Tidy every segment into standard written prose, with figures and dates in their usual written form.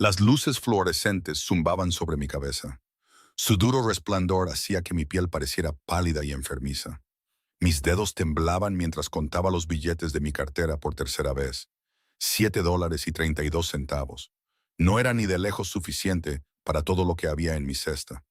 Las luces fluorescentes zumbaban sobre mi cabeza. Su duro resplandor hacía que mi piel pareciera pálida y enfermiza. Mis dedos temblaban mientras contaba los billetes de mi cartera por tercera vez. $7.32. No era ni de lejos suficiente para todo lo que había en mi cesta.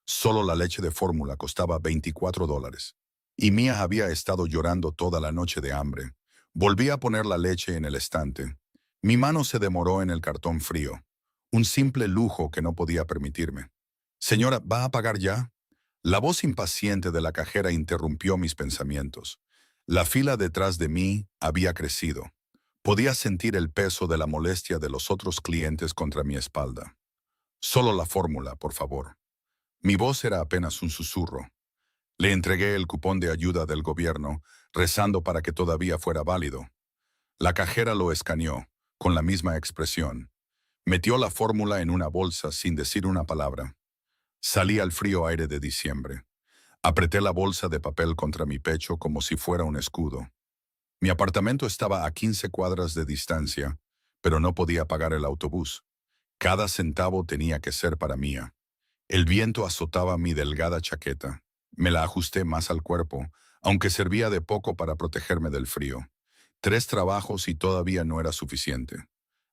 Solo la leche de fórmula costaba $24. Y Mía había estado llorando toda la noche de hambre. Volví a poner la leche en el estante. Mi mano se demoró en el cartón frío. Un simple lujo que no podía permitirme. Señora, ¿va a pagar ya? La voz impaciente de la cajera interrumpió mis pensamientos. La fila detrás de mí había crecido. Podía sentir el peso de la molestia de los otros clientes contra mi espalda. Solo la fórmula, por favor. Mi voz era apenas un susurro. Le entregué el cupón de ayuda del gobierno, rezando para que todavía fuera válido. La cajera lo escaneó, con la misma expresión. Metió la fórmula en una bolsa sin decir una palabra. Salí al frío aire de diciembre. Apreté la bolsa de papel contra mi pecho como si fuera un escudo. Mi apartamento estaba a 15 cuadras de distancia, pero no podía pagar el autobús. Cada centavo tenía que ser para Mía. El viento azotaba mi delgada chaqueta. Me la ajusté más al cuerpo, aunque servía de poco para protegerme del frío. 3 trabajos y todavía no era suficiente.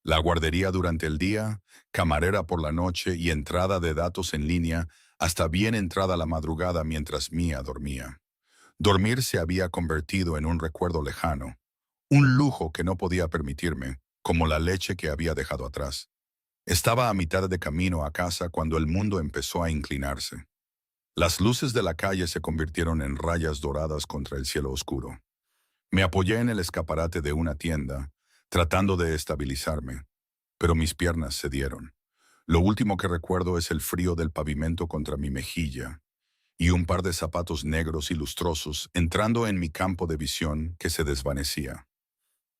La guardería durante el día, camarera por la noche y entrada de datos en línea hasta bien entrada la madrugada mientras Mía dormía. Dormir se había convertido en un recuerdo lejano, un lujo que no podía permitirme, como la leche que había dejado atrás. Estaba a mitad de camino a casa cuando el mundo empezó a inclinarse. Las luces de la calle se convirtieron en rayas doradas contra el cielo oscuro. Me apoyé en el escaparate de una tienda, tratando de estabilizarme, pero mis piernas cedieron. Lo último que recuerdo es el frío del pavimento contra mi mejilla y un par de zapatos negros y lustrosos entrando en mi campo de visión que se desvanecía.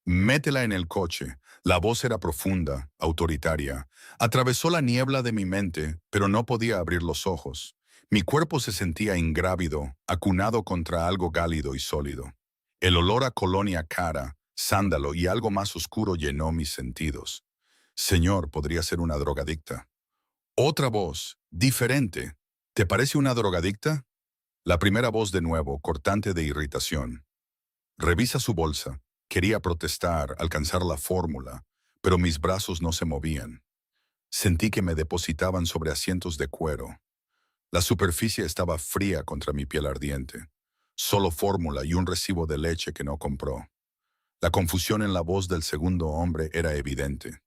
Métela en el coche. La voz era profunda, autoritaria. Atravesó la niebla de mi mente, pero no podía abrir los ojos. Mi cuerpo se sentía ingrávido, acunado contra algo cálido y sólido. El olor a colonia cara, sándalo y algo más oscuro llenó mis sentidos. Señor, podría ser una drogadicta. Otra voz, diferente. ¿Te parece una drogadicta? La primera voz de nuevo, cortante de irritación. Revisa su bolsa. Quería protestar, alcanzar la fórmula, pero mis brazos no se movían. Sentí que me depositaban sobre asientos de cuero. La superficie estaba fría contra mi piel ardiente. Solo fórmula y un recibo de leche que no compró. La confusión en la voz del segundo hombre era evidente.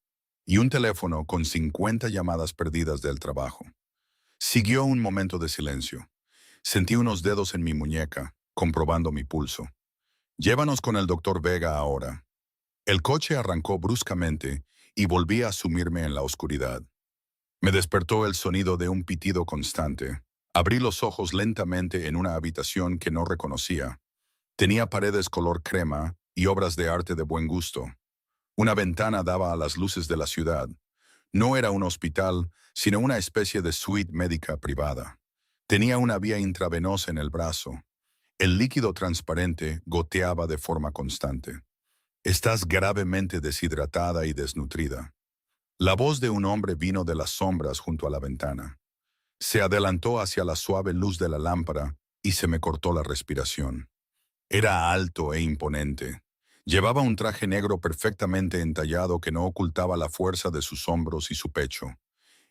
Y un teléfono con 50 llamadas perdidas del trabajo. Siguió un momento de silencio. Sentí unos dedos en mi muñeca, comprobando mi pulso. Llévanos con el doctor Vega ahora. El coche arrancó bruscamente y volví a sumirme en la oscuridad. Me despertó el sonido de un pitido constante. Abrí los ojos lentamente en una habitación que no reconocía. Tenía paredes color crema y obras de arte de buen gusto. Una ventana daba a las luces de la ciudad. No era un hospital, sino una especie de suite médica privada. Tenía una vía intravenosa en el brazo. El líquido transparente goteaba de forma constante. Estás gravemente deshidratada y desnutrida. La voz de un hombre vino de las sombras junto a la ventana. Se adelantó hacia la suave luz de la lámpara y se me cortó la respiración. Era alto e imponente. Llevaba un traje negro perfectamente entallado que no ocultaba la fuerza de sus hombros y su pecho.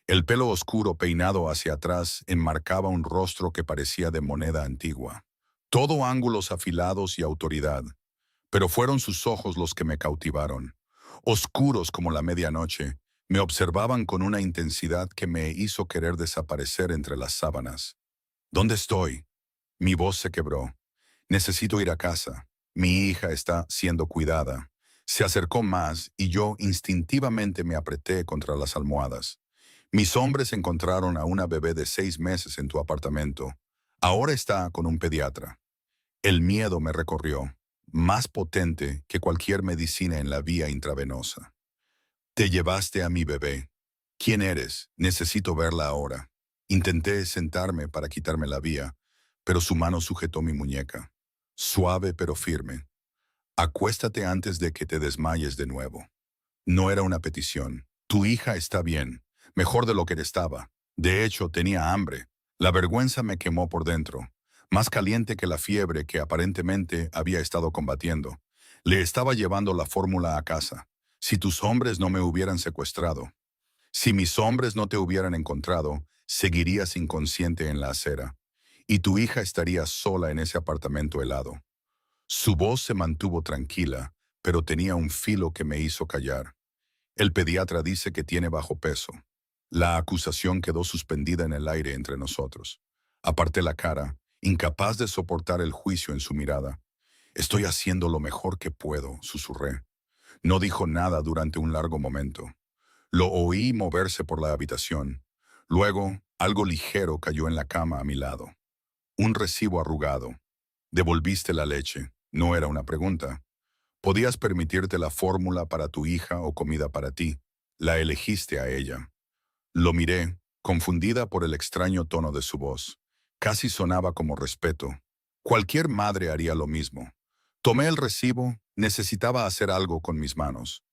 El pelo oscuro peinado hacia atrás enmarcaba un rostro que parecía de moneda antigua. Todo ángulos afilados y autoridad. Pero fueron sus ojos los que me cautivaron. Oscuros como la medianoche, me observaban con una intensidad que me hizo querer desaparecer entre las sábanas. ¿Dónde estoy? Mi voz se quebró. Necesito ir a casa. Mi hija está siendo cuidada. Se acercó más y yo instintivamente me apreté contra las almohadas. Mis hombres encontraron a una bebé de 6 meses en tu apartamento. Ahora está con un pediatra. El miedo me recorrió, más potente que cualquier medicina en la vía intravenosa. Te llevaste a mi bebé. ¿Quién eres? Necesito verla ahora. Intenté sentarme para quitarme la vía, pero su mano sujetó mi muñeca. Suave pero firme. Acuéstate antes de que te desmayes de nuevo. No era una petición, Tu hija está bien, mejor de lo que estaba. De hecho, tenía hambre. La vergüenza me quemó por dentro, más caliente que la fiebre que aparentemente había estado combatiendo. Le estaba llevando la fórmula a casa. Si tus hombres no me hubieran secuestrado, si mis hombres no te hubieran encontrado, seguirías inconsciente en la acera, y tu hija estaría sola en ese apartamento helado. Su voz se mantuvo tranquila, pero tenía un filo que me hizo callar. El pediatra dice que tiene bajo peso. La acusación quedó suspendida en el aire entre nosotros. Aparté la cara, incapaz de soportar el juicio en su mirada. Estoy haciendo lo mejor que puedo, susurré. No dijo nada durante un largo momento. Lo oí moverse por la habitación. Luego, algo ligero cayó en la cama a mi lado. Un recibo arrugado. Devolviste la leche. No era una pregunta. Podías permitirte la fórmula para tu hija o comida para ti. La elegiste a ella. Lo miré, confundida por el extraño tono de su voz. Casi sonaba como respeto. Cualquier madre haría lo mismo. Tomé el recibo, necesitaba hacer algo con mis manos.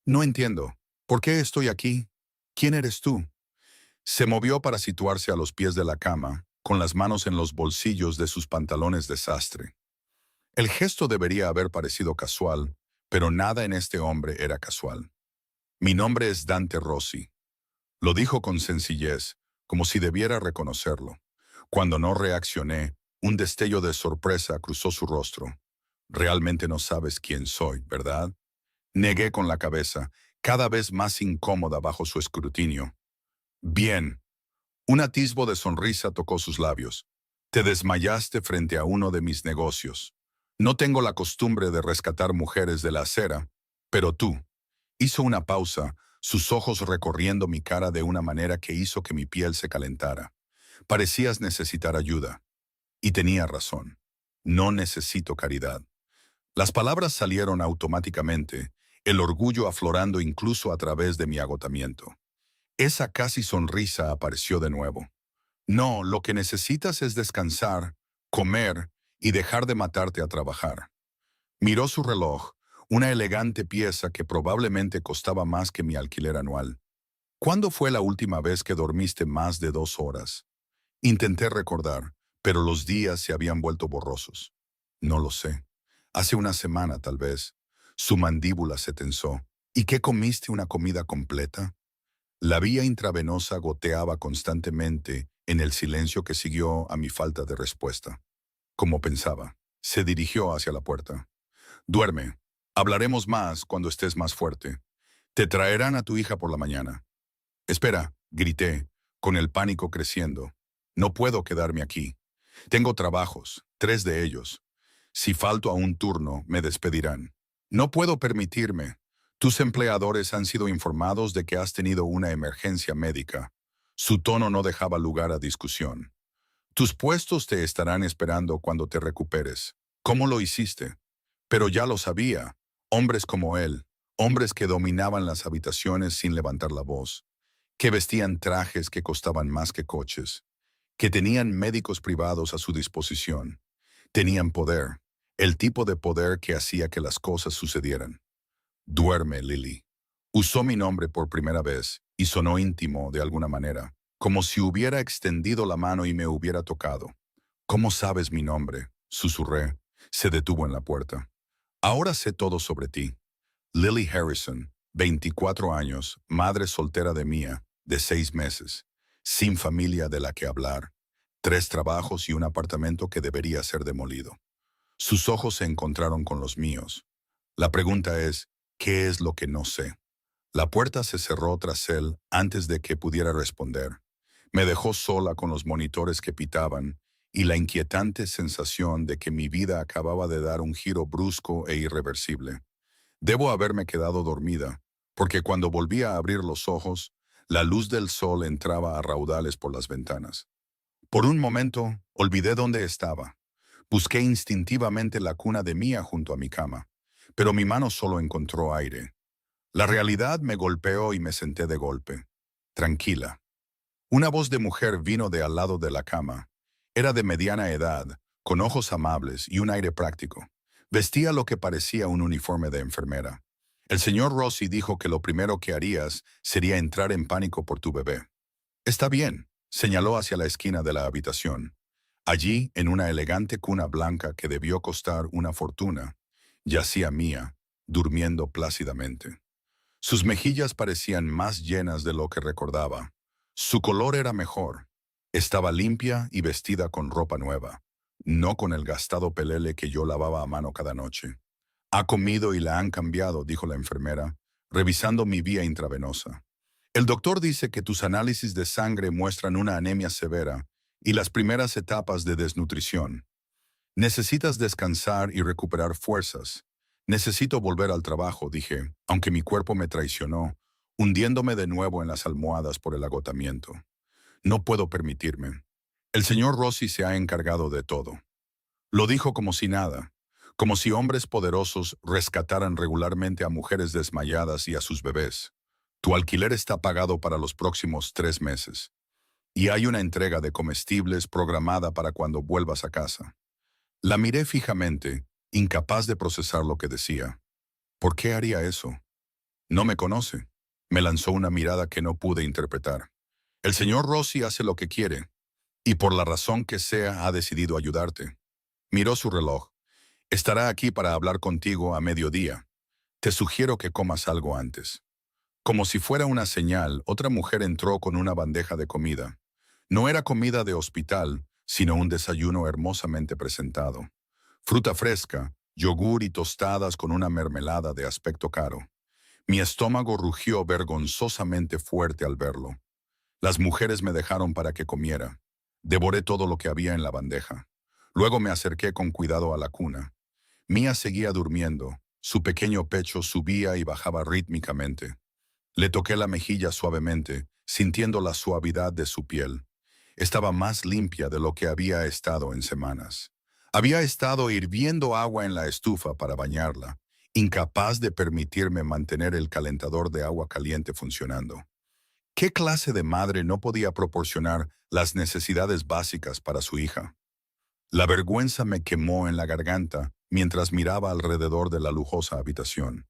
No entiendo. ¿Por qué estoy aquí? ¿Quién eres tú? Se movió para situarse a los pies de la cama, con las manos en los bolsillos de sus pantalones de sastre. El gesto debería haber parecido casual, pero nada en este hombre era casual. Mi nombre es Dante Rossi. Lo dijo con sencillez, como si debiera reconocerlo. Cuando no reaccioné, un destello de sorpresa cruzó su rostro. Realmente no sabes quién soy, ¿verdad? Negué con la cabeza, cada vez más incómoda bajo su escrutinio. Bien. Un atisbo de sonrisa tocó sus labios. Te desmayaste frente a uno de mis negocios. No tengo la costumbre de rescatar mujeres de la acera, pero tú. Hizo una pausa, sus ojos recorriendo mi cara de una manera que hizo que mi piel se calentara. Parecías necesitar ayuda. Y tenía razón. No necesito caridad. Las palabras salieron automáticamente, el orgullo aflorando incluso a través de mi agotamiento. Esa casi sonrisa apareció de nuevo. No, lo que necesitas es descansar, comer y dejar de matarte a trabajar. Miró su reloj, una elegante pieza que probablemente costaba más que mi alquiler anual. ¿Cuándo fue la última vez que dormiste más de 2 horas? Intenté recordar, pero los días se habían vuelto borrosos. No lo sé. Hace una semana, tal vez. Su mandíbula se tensó. ¿Y qué comiste una comida completa? La vía intravenosa goteaba constantemente en el silencio que siguió a mi falta de respuesta. Como pensaba, se dirigió hacia la puerta. Duerme. Hablaremos más cuando estés más fuerte. Te traerán a tu hija por la mañana. Espera, grité, con el pánico creciendo. No puedo quedarme aquí. Tengo trabajos, 3 de ellos. Si falto a un turno, me despedirán. No puedo permitirme. Tus empleadores han sido informados de que has tenido una emergencia médica. Su tono no dejaba lugar a discusión. Tus puestos te estarán esperando cuando te recuperes. ¿Cómo lo hiciste? Pero ya lo sabía. Hombres como él, hombres que dominaban las habitaciones sin levantar la voz, que vestían trajes que costaban más que coches, que tenían médicos privados a su disposición. Tenían poder, el tipo de poder que hacía que las cosas sucedieran. Duerme, Lily. Usó mi nombre por primera vez y sonó íntimo de alguna manera, como si hubiera extendido la mano y me hubiera tocado. ¿Cómo sabes mi nombre? Susurré. Se detuvo en la puerta. Ahora sé todo sobre ti. Lily Harrison, 24 años, madre soltera de Mia, de 6 meses, sin familia de la que hablar, 3 trabajos y un apartamento que debería ser demolido. Sus ojos se encontraron con los míos. La pregunta es, ¿qué es lo que no sé? La puerta se cerró tras él antes de que pudiera responder. Me dejó sola con los monitores que pitaban y la inquietante sensación de que mi vida acababa de dar un giro brusco e irreversible. Debo haberme quedado dormida, porque cuando volví a abrir los ojos, la luz del sol entraba a raudales por las ventanas. Por un momento, olvidé dónde estaba. Busqué instintivamente la cuna de Mia junto a mi cama, pero mi mano solo encontró aire. La realidad me golpeó y me senté de golpe. Tranquila. Una voz de mujer vino de al lado de la cama. Era de mediana edad, con ojos amables y un aire práctico. Vestía lo que parecía un uniforme de enfermera. El señor Rossi dijo que lo primero que harías sería entrar en pánico por tu bebé. Está bien, señaló hacia la esquina de la habitación. Allí, en una elegante cuna blanca que debió costar una fortuna, yacía Mía, durmiendo plácidamente. Sus mejillas parecían más llenas de lo que recordaba. Su color era mejor. Estaba limpia y vestida con ropa nueva, no con el gastado pelele que yo lavaba a mano cada noche. Ha comido y la han cambiado, dijo la enfermera, revisando mi vía intravenosa. El doctor dice que tus análisis de sangre muestran una anemia severa y las primeras etapas de desnutrición. Necesitas descansar y recuperar fuerzas. Necesito volver al trabajo, dije, aunque mi cuerpo me traicionó, hundiéndome de nuevo en las almohadas por el agotamiento. No puedo permitirme. El señor Rossi se ha encargado de todo. Lo dijo como si nada, como si hombres poderosos rescataran regularmente a mujeres desmayadas y a sus bebés. Tu alquiler está pagado para los próximos 3 meses. Y hay una entrega de comestibles programada para cuando vuelvas a casa. La miré fijamente, incapaz de procesar lo que decía. ¿Por qué haría eso? No me conoce. Me lanzó una mirada que no pude interpretar. El señor Rossi hace lo que quiere, y por la razón que sea ha decidido ayudarte. Miró su reloj. Estará aquí para hablar contigo a mediodía. Te sugiero que comas algo antes. Como si fuera una señal, otra mujer entró con una bandeja de comida. No era comida de hospital, sino un desayuno hermosamente presentado. Fruta fresca, yogur y tostadas con una mermelada de aspecto caro. Mi estómago rugió vergonzosamente fuerte al verlo. Las mujeres me dejaron para que comiera. Devoré todo lo que había en la bandeja. Luego me acerqué con cuidado a la cuna. Mía seguía durmiendo. Su pequeño pecho subía y bajaba rítmicamente. Le toqué la mejilla suavemente, sintiendo la suavidad de su piel. Estaba más limpia de lo que había estado en semanas. Había estado hirviendo agua en la estufa para bañarla, incapaz de permitirme mantener el calentador de agua caliente funcionando. ¿Qué clase de madre no podía proporcionar las necesidades básicas para su hija? La vergüenza me quemó en la garganta mientras miraba alrededor de la lujosa habitación.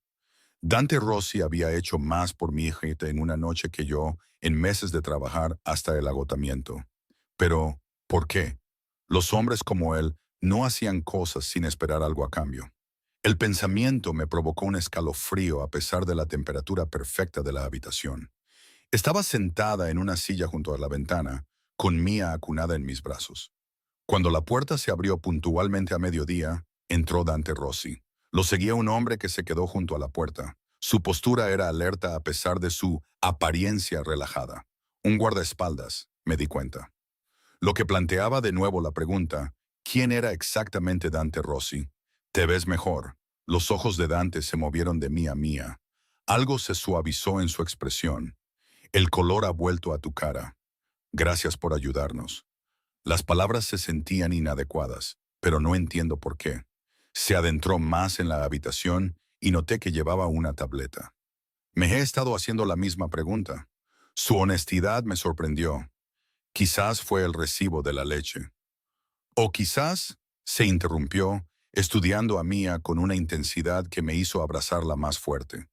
Dante Rossi había hecho más por mi hija en una noche que yo en meses de trabajar hasta el agotamiento. Pero, ¿por qué? Los hombres como él no hacían cosas sin esperar algo a cambio. El pensamiento me provocó un escalofrío a pesar de la temperatura perfecta de la habitación. Estaba sentada en una silla junto a la ventana, con Mía acunada en mis brazos. Cuando la puerta se abrió puntualmente a mediodía, entró Dante Rossi. Lo seguía un hombre que se quedó junto a la puerta. Su postura era alerta a pesar de su apariencia relajada. Un guardaespaldas, me di cuenta. Lo que planteaba de nuevo la pregunta, ¿quién era exactamente Dante Rossi? Te ves mejor. Los ojos de Dante se movieron de Mía a Mía. Algo se suavizó en su expresión. El color ha vuelto a tu cara. Gracias por ayudarnos. Las palabras se sentían inadecuadas, pero no entiendo por qué. Se adentró más en la habitación y noté que llevaba una tableta. Me he estado haciendo la misma pregunta. Su honestidad me sorprendió. Quizás fue el recibo de la leche. O quizás se interrumpió, estudiando a Mía con una intensidad que me hizo abrazarla más fuerte.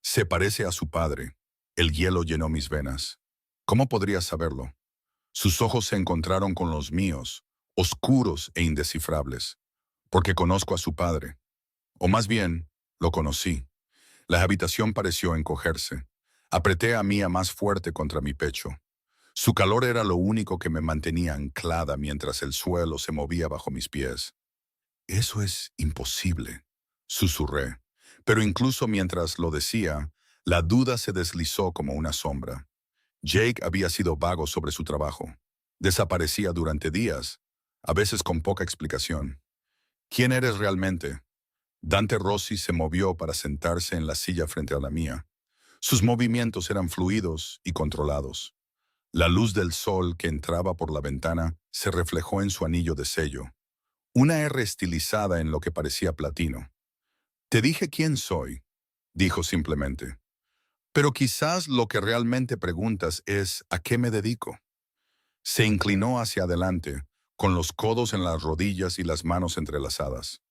Se parece a su padre. El hielo llenó mis venas. ¿Cómo podrías saberlo? Sus ojos se encontraron con los míos, oscuros e indescifrables, porque conozco a su padre. O más bien, lo conocí. La habitación pareció encogerse. Apreté a Mía más fuerte contra mi pecho. Su calor era lo único que me mantenía anclada mientras el suelo se movía bajo mis pies. Eso es imposible, susurré. Pero incluso mientras lo decía, la duda se deslizó como una sombra. Jake había sido vago sobre su trabajo. Desaparecía durante días, a veces con poca explicación. ¿Quién eres realmente? Dante Rossi se movió para sentarse en la silla frente a la mía. Sus movimientos eran fluidos y controlados. La luz del sol que entraba por la ventana se reflejó en su anillo de sello, una R estilizada en lo que parecía platino. Te dije quién soy, dijo simplemente. Pero quizás lo que realmente preguntas es ¿a qué me dedico? Se inclinó hacia adelante, con los codos en las rodillas y las manos entrelazadas.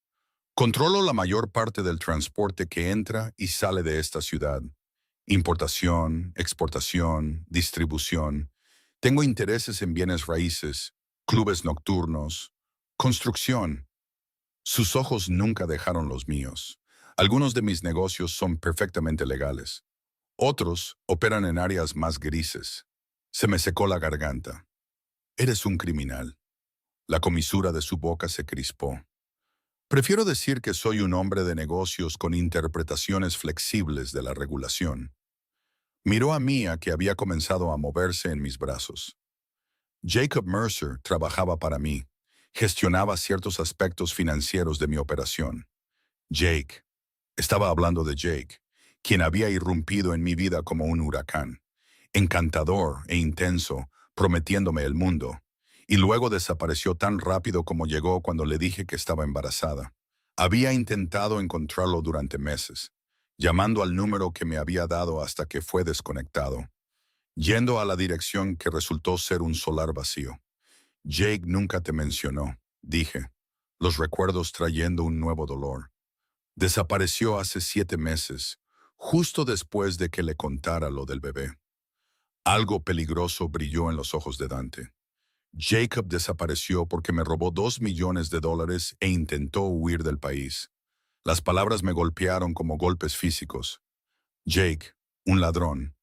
Controlo la mayor parte del transporte que entra y sale de esta ciudad. Importación, exportación, distribución. Tengo intereses en bienes raíces, clubes nocturnos, construcción. Sus ojos nunca dejaron los míos. Algunos de mis negocios son perfectamente legales. Otros operan en áreas más grises. Se me secó la garganta. Eres un criminal. La comisura de su boca se crispó. Prefiero decir que soy un hombre de negocios con interpretaciones flexibles de la regulación. Miró a Mia, que había comenzado a moverse en mis brazos. Jacob Mercer trabajaba para mí. Gestionaba ciertos aspectos financieros de mi operación. Jake. Estaba hablando de Jake, quien había irrumpido en mi vida como un huracán. Encantador e intenso, prometiéndome el mundo. Y luego desapareció tan rápido como llegó cuando le dije que estaba embarazada. Había intentado encontrarlo durante meses, llamando al número que me había dado hasta que fue desconectado, yendo a la dirección que resultó ser un solar vacío. Jake nunca te mencionó, dije, los recuerdos trayendo un nuevo dolor. Desapareció hace 7 meses, justo después de que le contara lo del bebé. Algo peligroso brilló en los ojos de Dante. Jacob desapareció porque me robó $2 millones e intentó huir del país. Las palabras me golpearon como golpes físicos. Jake, un ladrón.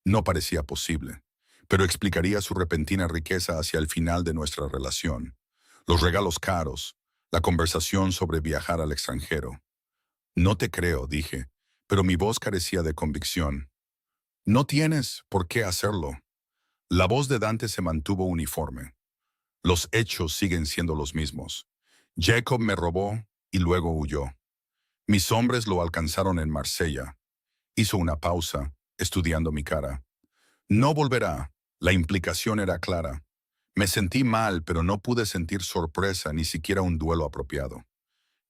No parecía posible, pero explicaría su repentina riqueza hacia el final de nuestra relación. Los regalos caros, la conversación sobre viajar al extranjero. No te creo, dije, pero mi voz carecía de convicción. No tienes por qué hacerlo. La voz de Dante se mantuvo uniforme. Los hechos siguen siendo los mismos. Jacob me robó y luego huyó. Mis hombres lo alcanzaron en Marsella. Hizo una pausa, estudiando mi cara. No volverá. La implicación era clara. Me sentí mal, pero no pude sentir sorpresa, ni siquiera un duelo apropiado.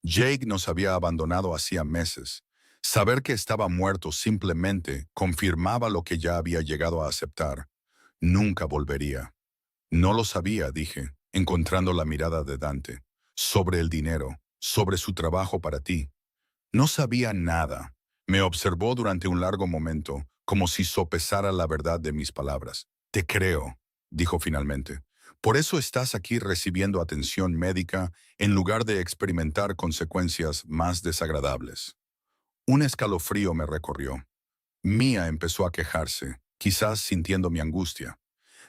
Jake nos había abandonado hacía meses. Saber que estaba muerto simplemente confirmaba lo que ya había llegado a aceptar. Nunca volvería. No lo sabía, dije, encontrando la mirada de Dante. Sobre el dinero, sobre su trabajo para ti. No sabía nada. Me observó durante un largo momento, como si sopesara la verdad de mis palabras. Te creo, dijo finalmente. Por eso estás aquí recibiendo atención médica en lugar de experimentar consecuencias más desagradables. Un escalofrío me recorrió. Mia empezó a quejarse, quizás sintiendo mi angustia.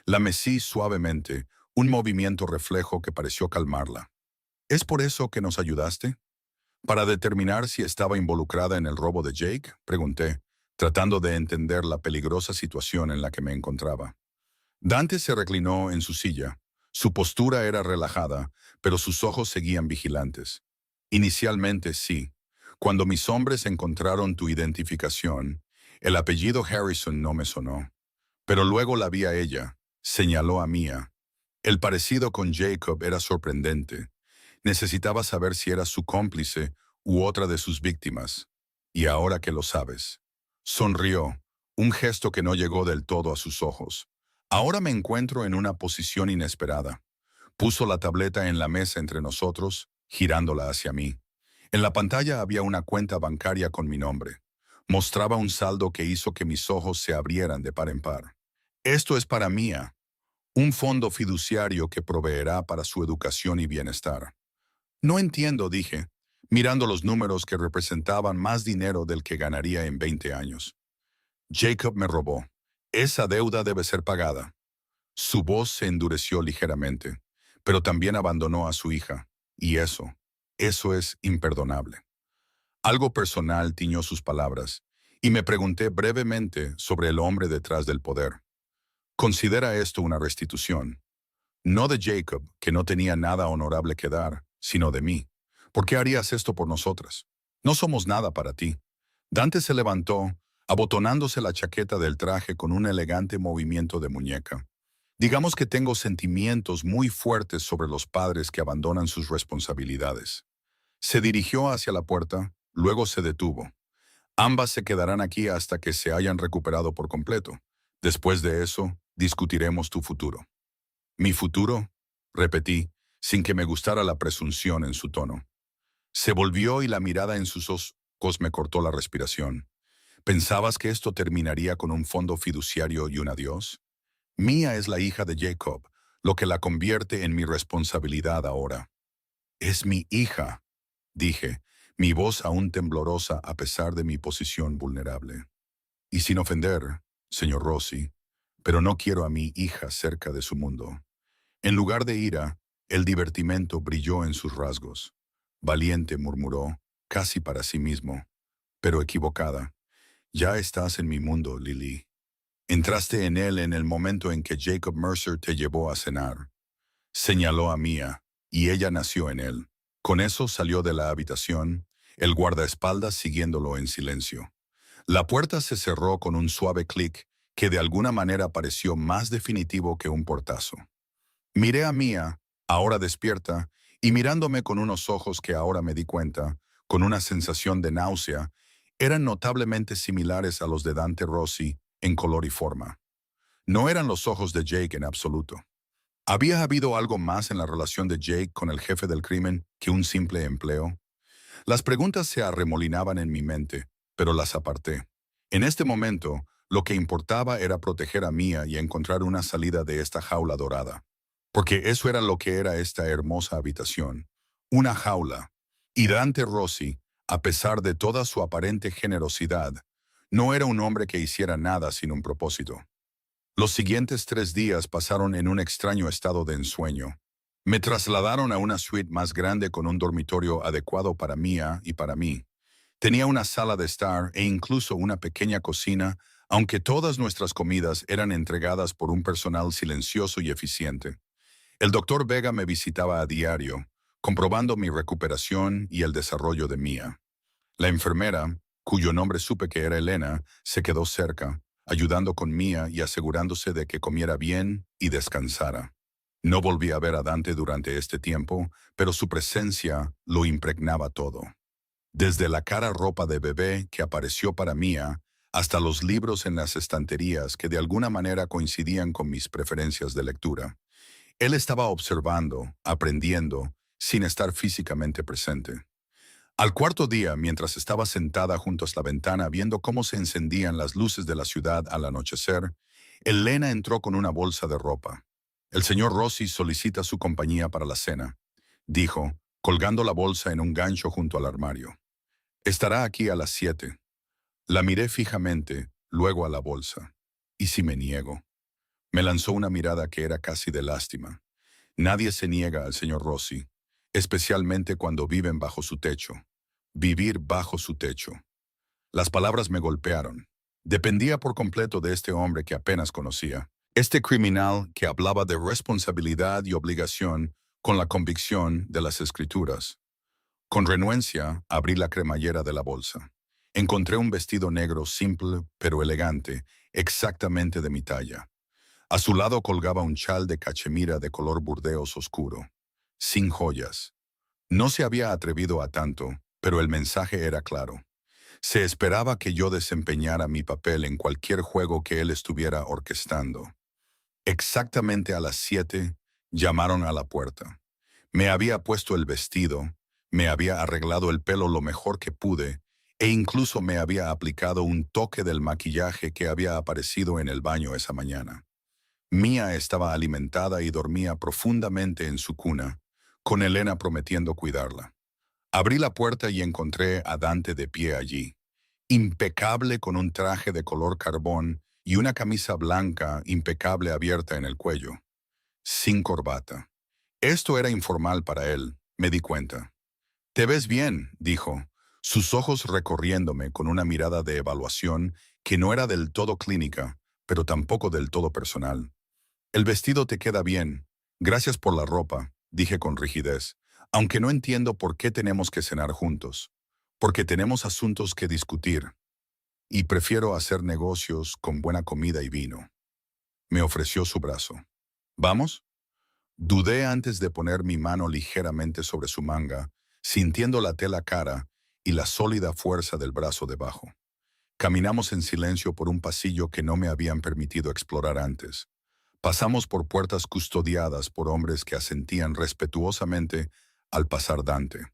La mecí suavemente, un movimiento reflejo que pareció calmarla. ¿Es por eso que nos ayudaste? ¿Para determinar si estaba involucrada en el robo de Jake? Pregunté, tratando de entender la peligrosa situación en la que me encontraba. Dante se reclinó en su silla. Su postura era relajada, pero sus ojos seguían vigilantes. Inicialmente sí. Cuando mis hombres encontraron tu identificación, el apellido Harrison no me sonó. Pero luego la vi a ella, señaló a Mia. El parecido con Jacob era sorprendente. Necesitaba saber si era su cómplice u otra de sus víctimas. Y ahora que lo sabes. Sonrió, un gesto que no llegó del todo a sus ojos. Ahora me encuentro en una posición inesperada. Puso la tableta en la mesa entre nosotros, girándola hacia mí. En la pantalla había una cuenta bancaria con mi nombre. Mostraba un saldo que hizo que mis ojos se abrieran de par en par. Esto es para Mia, un fondo fiduciario que proveerá para su educación y bienestar. No entiendo, dije, mirando los números que representaban más dinero del que ganaría en 20 años. Jacob me robó. Esa deuda debe ser pagada. Su voz se endureció ligeramente, pero también abandonó a su hija. Y eso es imperdonable. Algo personal tiñó sus palabras, y me pregunté brevemente sobre el hombre detrás del poder. Considera esto una restitución. No de Jacob, que no tenía nada honorable que dar, sino de mí. ¿Por qué harías esto por nosotras? No somos nada para ti. Dante se levantó, abotonándose la chaqueta del traje con un elegante movimiento de muñeca. Digamos que tengo sentimientos muy fuertes sobre los padres que abandonan sus responsabilidades. Se dirigió hacia la puerta, luego se detuvo. Ambas se quedarán aquí hasta que se hayan recuperado por completo. Después de eso, discutiremos tu futuro. ¿Mi futuro? Repetí, sin que me gustara la presunción en su tono. Se volvió y la mirada en sus ojos me cortó la respiración. ¿Pensabas que esto terminaría con un fondo fiduciario y un adiós? Mía es la hija de Jacob, lo que la convierte en mi responsabilidad ahora. Es mi hija, dije, mi voz aún temblorosa a pesar de mi posición vulnerable. Y sin ofender, señor Rossi, pero no quiero a mi hija cerca de su mundo. En lugar de ira, el divertimento brilló en sus rasgos. Valiente murmuró, casi para sí mismo, pero equivocada. Ya estás en mi mundo, Lily. Entraste en él en el momento en que Jacob Mercer te llevó a cenar. Señaló a Mía, y ella nació en él. Con eso salió de la habitación, el guardaespaldas siguiéndolo en silencio. La puerta se cerró con un suave clic que de alguna manera pareció más definitivo que un portazo. Miré a Mía, ahora despierta, y mirándome con unos ojos que ahora me di cuenta, con una sensación de náusea, eran notablemente similares a los de Dante Rossi en color y forma. No eran los ojos de Jake en absoluto. ¿Había habido algo más en la relación de Jake con el jefe del crimen que un simple empleo? Las preguntas se arremolinaban en mi mente, pero las aparté. En este momento, lo que importaba era proteger a Mía y encontrar una salida de esta jaula dorada. Porque eso era lo que era esta hermosa habitación. Una jaula. Y Dante Rossi, a pesar de toda su aparente generosidad, no era un hombre que hiciera nada sin un propósito. Los siguientes 3 días pasaron en un extraño estado de ensueño. Me trasladaron a una suite más grande con un dormitorio adecuado para Mía y para mí. Tenía una sala de estar e incluso una pequeña cocina, aunque todas nuestras comidas eran entregadas por un personal silencioso y eficiente. El doctor Vega me visitaba a diario, comprobando mi recuperación y el desarrollo de Mía. La enfermera, cuyo nombre supe que era Elena, se quedó cerca, ayudando con Mía y asegurándose de que comiera bien y descansara. No volví a ver a Dante durante este tiempo, pero su presencia lo impregnaba todo. Desde la cara ropa de bebé que apareció para Mía, hasta los libros en las estanterías que de alguna manera coincidían con mis preferencias de lectura. Él estaba observando, aprendiendo, sin estar físicamente presente. Al cuarto día, mientras estaba sentada junto a la ventana viendo cómo se encendían las luces de la ciudad al anochecer, Elena entró con una bolsa de ropa. El señor Rossi solicita su compañía para la cena, dijo, colgando la bolsa en un gancho junto al armario. Estará aquí a las 7. La miré fijamente, luego a la bolsa. ¿Y si me niego? Me lanzó una mirada que era casi de lástima. Nadie se niega al señor Rossi, especialmente cuando viven bajo su techo. Vivir bajo su techo. Las palabras me golpearon. Dependía por completo de este hombre que apenas conocía. Este criminal que hablaba de responsabilidad y obligación con la convicción de las escrituras. Con renuencia, abrí la cremallera de la bolsa. Encontré un vestido negro simple pero elegante, exactamente de mi talla. A su lado colgaba un chal de cachemira de color burdeos oscuro, sin joyas. No se había atrevido a tanto, pero el mensaje era claro. Se esperaba que yo desempeñara mi papel en cualquier juego que él estuviera orquestando. Exactamente a las 7, llamaron a la puerta. Me había puesto el vestido, me había arreglado el pelo lo mejor que pude, e incluso me había aplicado un toque del maquillaje que había aparecido en el baño esa mañana. Mía estaba alimentada y dormía profundamente en su cuna, con Elena prometiendo cuidarla. Abrí la puerta y encontré a Dante de pie allí, impecable con un traje de color carbón y una camisa blanca impecable abierta en el cuello, sin corbata. Esto era informal para él, me di cuenta. «Te ves bien», dijo, sus ojos recorriéndome con una mirada de evaluación que no era del todo clínica, pero tampoco del todo personal. «El vestido te queda bien. Gracias por la ropa», dije con rigidez, aunque no entiendo por qué tenemos que cenar juntos. Porque tenemos asuntos que discutir. Y prefiero hacer negocios con buena comida y vino. Me ofreció su brazo. ¿Vamos? Dudé antes de poner mi mano ligeramente sobre su manga, sintiendo la tela cara y la sólida fuerza del brazo debajo. Caminamos en silencio por un pasillo que no me habían permitido explorar antes. Pasamos por puertas custodiadas por hombres que asentían respetuosamente al pasar Dante.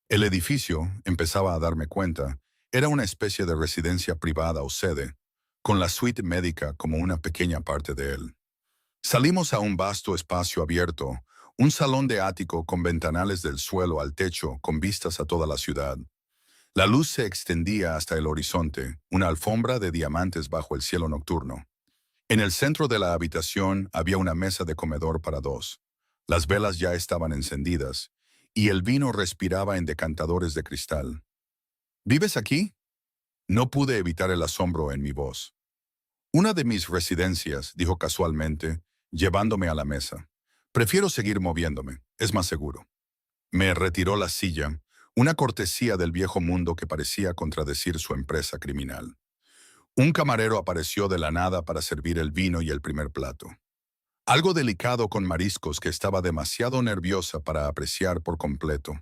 El edificio, empezaba a darme cuenta, era una especie de residencia privada o sede, con la suite médica como una pequeña parte de él. Salimos a un vasto espacio abierto, un salón de ático con ventanales del suelo al techo con vistas a toda la ciudad. La luz se extendía hasta el horizonte, una alfombra de diamantes bajo el cielo nocturno. En el centro de la habitación había una mesa de comedor para dos. Las velas ya estaban encendidas, y el vino respiraba en decantadores de cristal. ¿Vives aquí? No pude evitar el asombro en mi voz. Una de mis residencias, dijo casualmente, llevándome a la mesa. Prefiero seguir moviéndome, es más seguro. Me retiró la silla, una cortesía del viejo mundo que parecía contradecir su empresa criminal. Un camarero apareció de la nada para servir el vino y el primer plato. Algo delicado con mariscos que estaba demasiado nerviosa para apreciar por completo.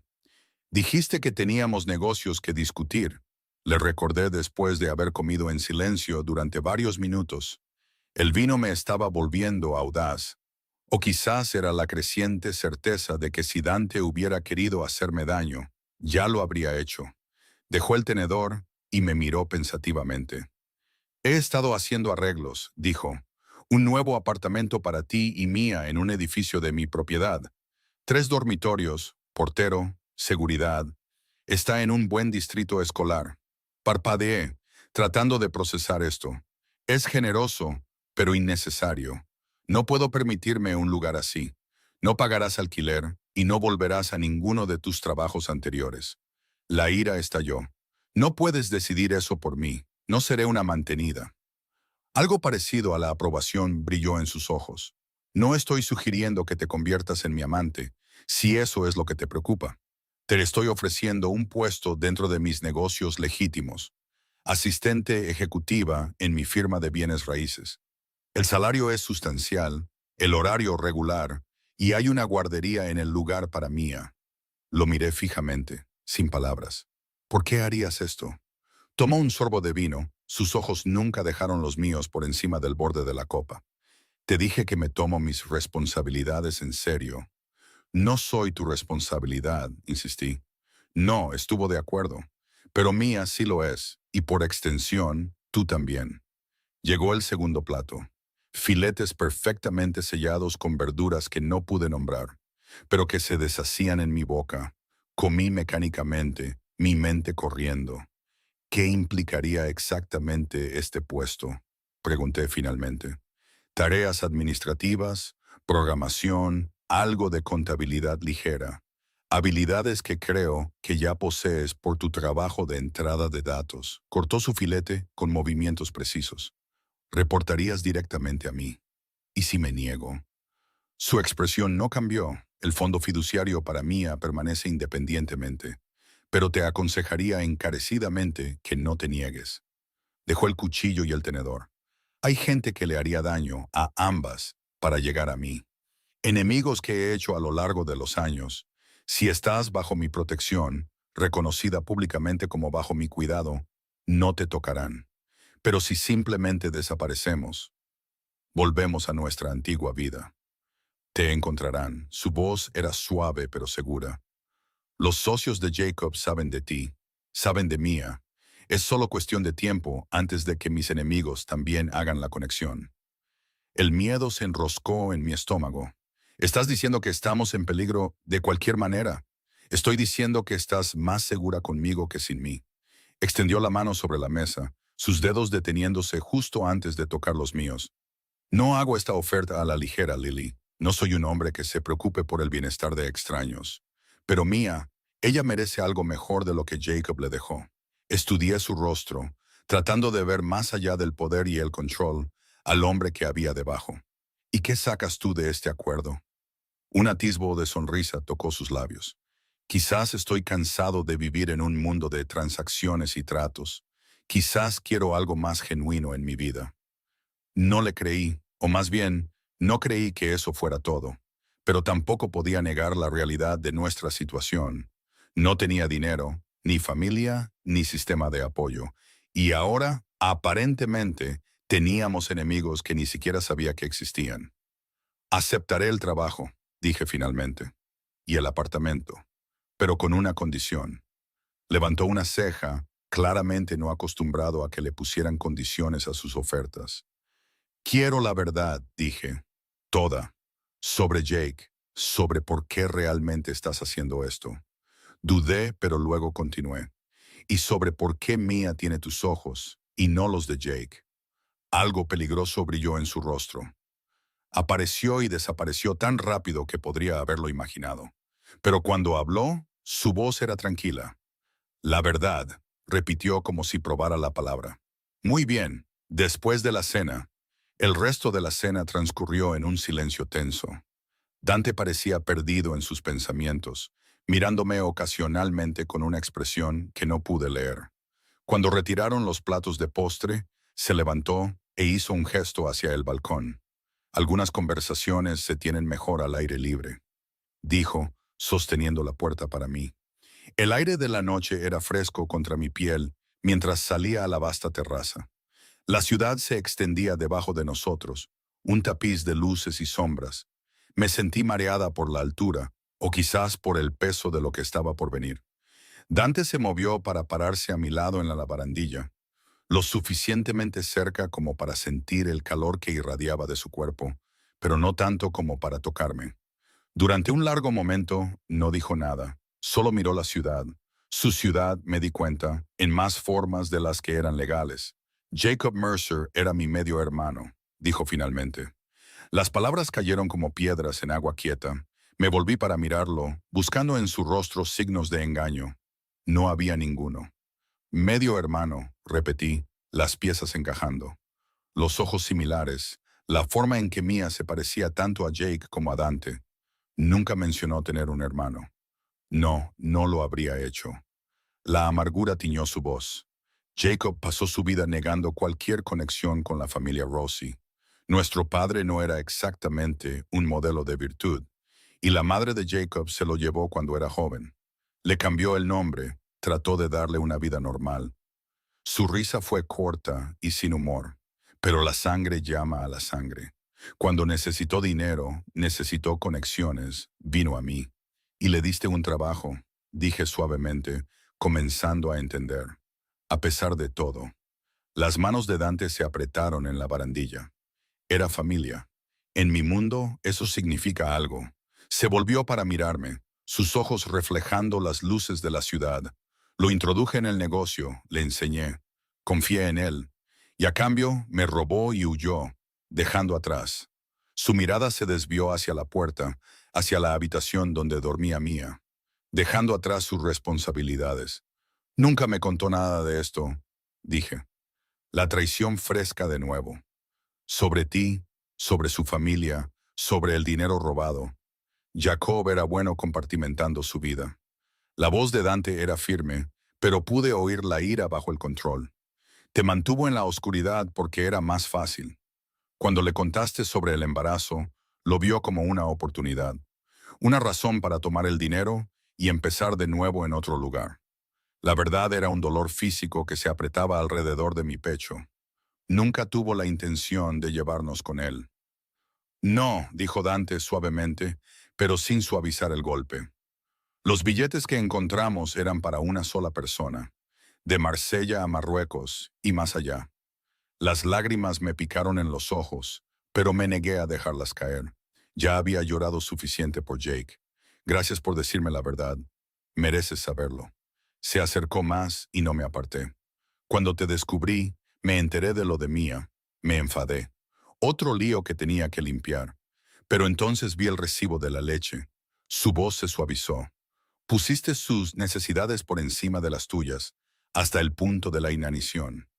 Dijiste que teníamos negocios que discutir. Le recordé después de haber comido en silencio durante varios minutos. El vino me estaba volviendo audaz. O quizás era la creciente certeza de que si Dante hubiera querido hacerme daño, ya lo habría hecho. Dejó el tenedor y me miró pensativamente. He estado haciendo arreglos, dijo. Un nuevo apartamento para ti y mía en un edificio de mi propiedad. 3 dormitorios, portero, seguridad. Está en un buen distrito escolar. Parpadeé, tratando de procesar esto. Es generoso, pero innecesario. No puedo permitirme un lugar así. No pagarás alquiler y no volverás a ninguno de tus trabajos anteriores. La ira estalló. No puedes decidir eso por mí. No seré una mantenida. Algo parecido a la aprobación brilló en sus ojos. No estoy sugiriendo que te conviertas en mi amante, si eso es lo que te preocupa. Te estoy ofreciendo un puesto dentro de mis negocios legítimos. Asistente ejecutiva en mi firma de bienes raíces. El salario es sustancial, el horario regular, y hay una guardería en el lugar para mía. Lo miré fijamente, sin palabras. ¿Por qué harías esto? Tomó un sorbo de vino, sus ojos nunca dejaron los míos por encima del borde de la copa. Te dije que me tomo mis responsabilidades en serio. No soy tu responsabilidad, insistí. No, estuvo de acuerdo. Pero mía sí lo es, y por extensión, tú también. Llegó el segundo plato. Filetes perfectamente sellados con verduras que no pude nombrar, pero que se deshacían en mi boca. Comí mecánicamente, mi mente corriendo. ¿Qué implicaría exactamente este puesto? Pregunté finalmente. Tareas administrativas, programación, algo de contabilidad ligera. Habilidades que creo que ya posees por tu trabajo de entrada de datos. Cortó su filete con movimientos precisos. Reportarías directamente a mí. ¿Y si me niego? Su expresión no cambió. El fondo fiduciario para mía permanece independientemente. Pero te aconsejaría encarecidamente que no te niegues. Dejó el cuchillo y el tenedor. Hay gente que le haría daño a ambas para llegar a mí. Enemigos que he hecho a lo largo de los años. Si estás bajo mi protección, reconocida públicamente como bajo mi cuidado, no te tocarán. Pero si simplemente desaparecemos, volvemos a nuestra antigua vida. Te encontrarán. Su voz era suave pero segura. Los socios de Jacob saben de ti, saben de mía. Es solo cuestión de tiempo antes de que mis enemigos también hagan la conexión. El miedo se enroscó en mi estómago. Estás diciendo que estamos en peligro de cualquier manera. Estoy diciendo que estás más segura conmigo que sin mí. Extendió la mano sobre la mesa, sus dedos deteniéndose justo antes de tocar los míos. No hago esta oferta a la ligera, Lily. No soy un hombre que se preocupe por el bienestar de extraños. Pero mía, ella merece algo mejor de lo que Jacob le dejó. Estudié su rostro, tratando de ver más allá del poder y el control al hombre que había debajo. ¿Y qué sacas tú de este acuerdo? Un atisbo de sonrisa tocó sus labios. Quizás estoy cansado de vivir en un mundo de transacciones y tratos. Quizás quiero algo más genuino en mi vida. No le creí, o más bien, no creí que eso fuera todo, pero tampoco podía negar la realidad de nuestra situación. No tenía dinero, ni familia, ni sistema de apoyo, y ahora, aparentemente, teníamos enemigos que ni siquiera sabía que existían. Aceptaré el trabajo, dije finalmente, y el apartamento. pero con una condición. Levantó una ceja, claramente no acostumbrado a que le pusieran condiciones a sus ofertas. Quiero la verdad, dije. Toda. Sobre Jake, sobre por qué realmente estás haciendo esto. Dudé, pero luego continué. Y sobre por qué Mia tiene tus ojos y no los de Jake. Algo peligroso brilló en su rostro. Apareció y desapareció tan rápido que podría haberlo imaginado. Pero cuando habló, su voz era tranquila. La verdad, repitió como si probara la palabra. Muy bien, después de la cena. El resto de la cena transcurrió en un silencio tenso. Dante parecía perdido en sus pensamientos, mirándome ocasionalmente con una expresión que no pude leer. Cuando retiraron los platos de postre, se levantó e hizo un gesto hacia el balcón. Algunas conversaciones se tienen mejor al aire libre, dijo, sosteniendo la puerta para mí. El aire de la noche era fresco contra mi piel mientras salía a la vasta terraza. La ciudad se extendía debajo de nosotros, un tapiz de luces y sombras. Me sentí mareada por la altura, o quizás por el peso de lo que estaba por venir. Dante se movió para pararse a mi lado en la barandilla, lo suficientemente cerca como para sentir el calor que irradiaba de su cuerpo, pero no tanto como para tocarme. Durante un largo momento no dijo nada, solo miró la ciudad. Su ciudad, me di cuenta, en más formas de las que eran legales. Jacob Mercer era mi medio hermano, dijo finalmente. Las palabras cayeron como piedras en agua quieta. Me volví para mirarlo, buscando en su rostro signos de engaño. No había ninguno. Medio hermano, repetí, las piezas encajando. Los ojos similares, la forma en que Mia se parecía tanto a Jake como a Dante. Nunca mencionó tener un hermano. No, no lo habría hecho. La amargura tiñó su voz. Jacob pasó su vida negando cualquier conexión con la familia Rossi. Nuestro padre no era exactamente un modelo de virtud, y la madre de Jacob se lo llevó cuando era joven. Le cambió el nombre, trató de darle una vida normal. Su risa fue corta y sin humor, pero la sangre llama a la sangre. Cuando necesitó dinero, necesitó conexiones, vino a mí. Y le diste un trabajo, dije suavemente, comenzando a entender. A pesar de todo, las manos de Dante se apretaron en la barandilla. Era familia. En mi mundo eso significa algo. Se volvió para mirarme, sus ojos reflejando las luces de la ciudad. Lo introduje en el negocio, le enseñé. Confié en él. Y a cambio me robó y huyó, dejando atrás. Su mirada se desvió hacia la puerta, hacia la habitación donde dormía Mía, dejando atrás sus responsabilidades. Nunca me contó nada de esto, dije. La traición fresca de nuevo. Sobre ti, sobre su familia, sobre el dinero robado. Jacob era bueno compartimentando su vida. La voz de Dante era firme, pero pude oír la ira bajo el control. Te mantuvo en la oscuridad porque era más fácil. Cuando le contaste sobre el embarazo, lo vio como una oportunidad, una razón para tomar el dinero y empezar de nuevo en otro lugar. La verdad era un dolor físico que se apretaba alrededor de mi pecho. Nunca tuvo la intención de llevarnos con él. No, dijo Dante suavemente, pero sin suavizar el golpe. Los billetes que encontramos eran para una sola persona, de Marsella a Marruecos y más allá. Las lágrimas me picaron en los ojos, pero me negué a dejarlas caer. Ya había llorado suficiente por Jake. Gracias por decirme la verdad. Mereces saberlo. Se acercó más y no me aparté. Cuando te descubrí, me enteré de lo de Mía. Me enfadé. Otro lío que tenía que limpiar. Pero entonces vi el recibo de la leche. Su voz se suavizó. Pusiste sus necesidades por encima de las tuyas, hasta el punto de la inanición.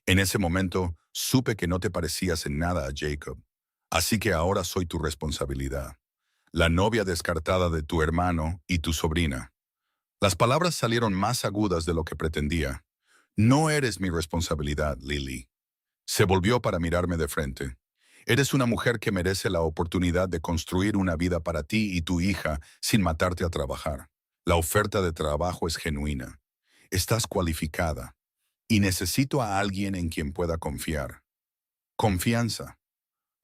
En ese momento, supe que no te parecías en nada a Jacob. Así que ahora soy tu responsabilidad. La novia descartada de tu hermano y tu sobrina. Las palabras salieron más agudas de lo que pretendía. No eres mi responsabilidad, Lily. Se volvió para mirarme de frente. Eres una mujer que merece la oportunidad de construir una vida para ti y tu hija sin matarte a trabajar. La oferta de trabajo es genuina. Estás cualificada. Y necesito a alguien en quien pueda confiar. Confianza.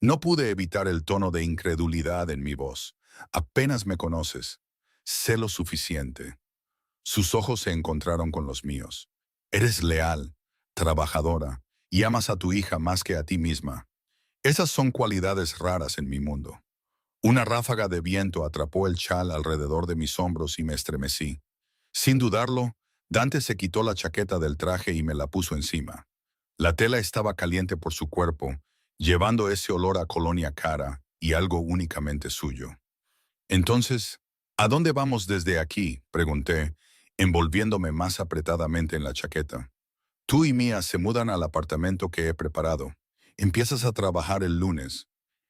No pude evitar el tono de incredulidad en mi voz. Apenas me conoces. Sé lo suficiente. Sus ojos se encontraron con los míos. Eres leal, trabajadora, y amas a tu hija más que a ti misma. Esas son cualidades raras en mi mundo. Una ráfaga de viento atrapó el chal alrededor de mis hombros y me estremecí. Sin dudarlo, Dante se quitó la chaqueta del traje y me la puso encima. La tela estaba caliente por su cuerpo, llevando ese olor a colonia cara y algo únicamente suyo. Entonces, ¿a dónde vamos desde aquí?, pregunté, envolviéndome más apretadamente en la chaqueta. Tú y Mía se mudan al apartamento que he preparado. Empiezas a trabajar el lunes.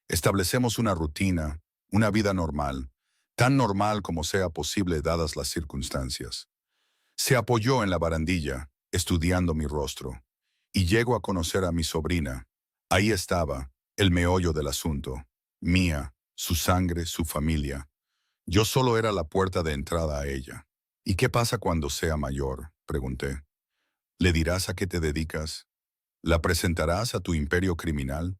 Establecemos una rutina, una vida normal, tan normal como sea posible dadas las circunstancias. Se apoyó en la barandilla, estudiando mi rostro, y llego a conocer a mi sobrina. Ahí estaba, el meollo del asunto. Mía, su sangre, su familia. Yo solo era la puerta de entrada a ella. ¿Y qué pasa cuando sea mayor?, pregunté. ¿Le dirás a qué te dedicas? ¿La presentarás a tu imperio criminal?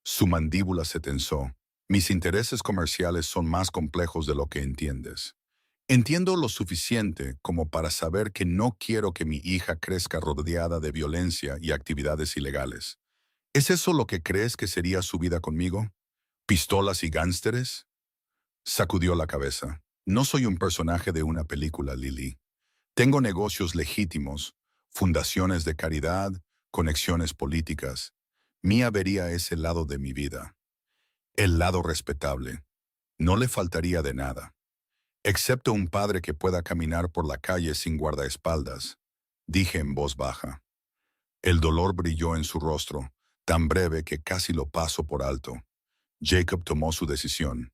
Su mandíbula se tensó. Mis intereses comerciales son más complejos de lo que entiendes. Entiendo lo suficiente como para saber que no quiero que mi hija crezca rodeada de violencia y actividades ilegales. ¿Es eso lo que crees que sería su vida conmigo? ¿Pistolas y gánsteres? Sacudió la cabeza. No soy un personaje de una película, Lily. Tengo negocios legítimos, fundaciones de caridad, conexiones políticas. Mía vería ese lado de mi vida. El lado respetable. No le faltaría de nada, excepto un padre que pueda caminar por la calle sin guardaespaldas, dije en voz baja. El dolor brilló en su rostro, tan breve que casi lo paso por alto. Jacob tomó su decisión.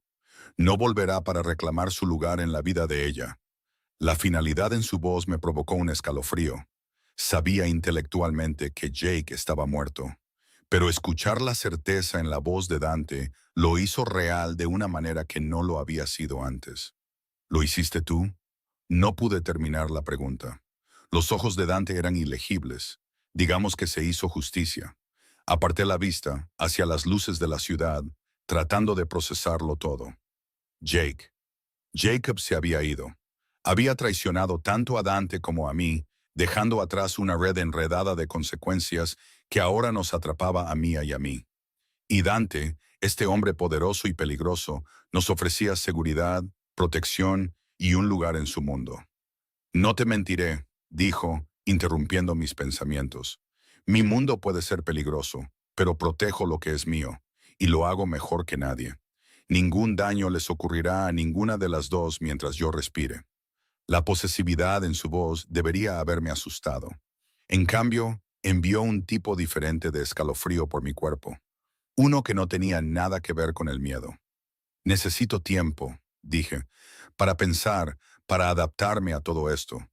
No volverá para reclamar su lugar en la vida de ella. La finalidad en su voz me provocó un escalofrío. Sabía intelectualmente que Jake estaba muerto, pero escuchar la certeza en la voz de Dante lo hizo real de una manera que no lo había sido antes. ¿Lo hiciste tú? No pude terminar la pregunta. Los ojos de Dante eran ilegibles. Digamos que se hizo justicia. Aparté la vista hacia las luces de la ciudad, tratando de procesarlo todo. Jake. Jacob se había ido. Había traicionado tanto a Dante como a mí, dejando atrás una red enredada de consecuencias que ahora nos atrapaba a Mía y a mí. Y Dante, este hombre poderoso y peligroso, nos ofrecía seguridad, protección y un lugar en su mundo. No te mentiré, dijo, interrumpiendo mis pensamientos. Mi mundo puede ser peligroso, pero protejo lo que es mío, y lo hago mejor que nadie. Ningún daño les ocurrirá a ninguna de las dos mientras yo respire. La posesividad en su voz debería haberme asustado. En cambio, envió un tipo diferente de escalofrío por mi cuerpo. Uno que no tenía nada que ver con el miedo. Necesito tiempo, dije, para pensar, para adaptarme a todo esto.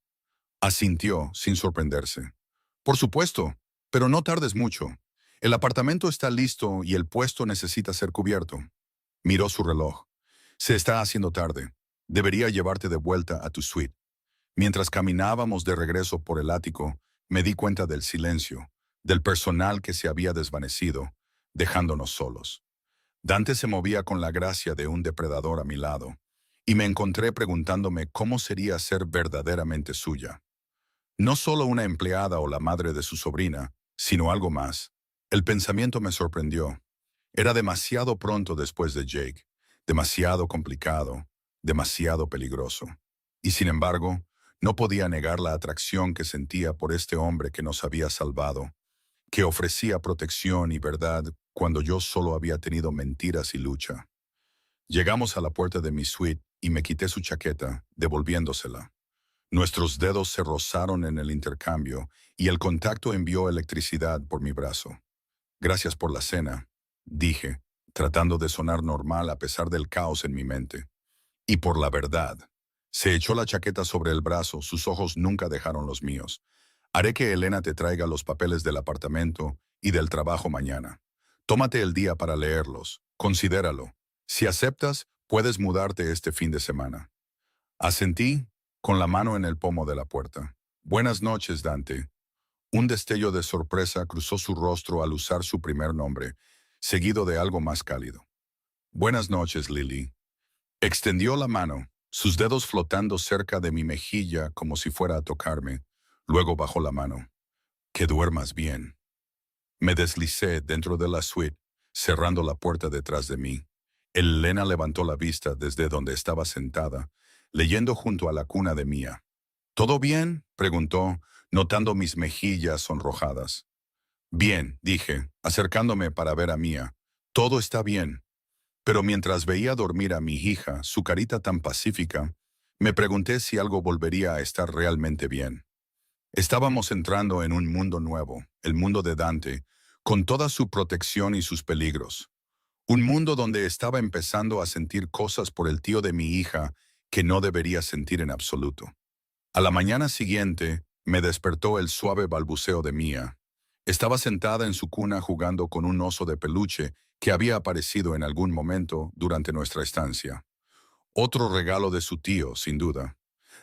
Asintió, sin sorprenderse. Por supuesto, pero no tardes mucho. El apartamento está listo y el puesto necesita ser cubierto. Miró su reloj. Se está haciendo tarde. Debería llevarte de vuelta a tu suite. Mientras caminábamos de regreso por el ático, me di cuenta del silencio, del personal que se había desvanecido, dejándonos solos. Dante se movía con la gracia de un depredador a mi lado, y me encontré preguntándome cómo sería ser verdaderamente suya. No solo una empleada o la madre de su sobrina, sino algo más. El pensamiento me sorprendió. Era demasiado pronto después de Jake, demasiado complicado, demasiado peligroso. Y sin embargo, no podía negar la atracción que sentía por este hombre que nos había salvado, que ofrecía protección y verdad cuando yo solo había tenido mentiras y lucha. Llegamos a la puerta de mi suite y me quité su chaqueta, devolviéndosela. Nuestros dedos se rozaron en el intercambio y el contacto envió electricidad por mi brazo. Gracias por la cena, dije, tratando de sonar normal a pesar del caos en mi mente. Y por la verdad. Se echó la chaqueta sobre el brazo, sus ojos nunca dejaron los míos. Haré que Elena te traiga los papeles del apartamento y del trabajo mañana. Tómate el día para leerlos, considéralo. Si aceptas, puedes mudarte este fin de semana. Asentí, con la mano en el pomo de la puerta. Buenas noches, Dante. Un destello de sorpresa cruzó su rostro al usar su primer nombre, seguido de algo más cálido. Buenas noches, Lily. Extendió la mano, sus dedos flotando cerca de mi mejilla como si fuera a tocarme. Luego bajó la mano. Que duermas bien. Me deslicé dentro de la suite, cerrando la puerta detrás de mí. Elena levantó la vista desde donde estaba sentada, leyendo junto a la cuna de Mía. ¿Todo bien?, preguntó, notando mis mejillas sonrojadas. Bien, dije, acercándome para ver a Mía. Todo está bien. Pero mientras veía dormir a mi hija, su carita tan pacífica, me pregunté si algo volvería a estar realmente bien. Estábamos entrando en un mundo nuevo, el mundo de Dante, con toda su protección y sus peligros. Un mundo donde estaba empezando a sentir cosas por el tío de mi hija que no debería sentir en absoluto. A la mañana siguiente, me despertó el suave balbuceo de Mía. Estaba sentada en su cuna jugando con un oso de peluche que había aparecido en algún momento durante nuestra estancia. Otro regalo de su tío, sin duda.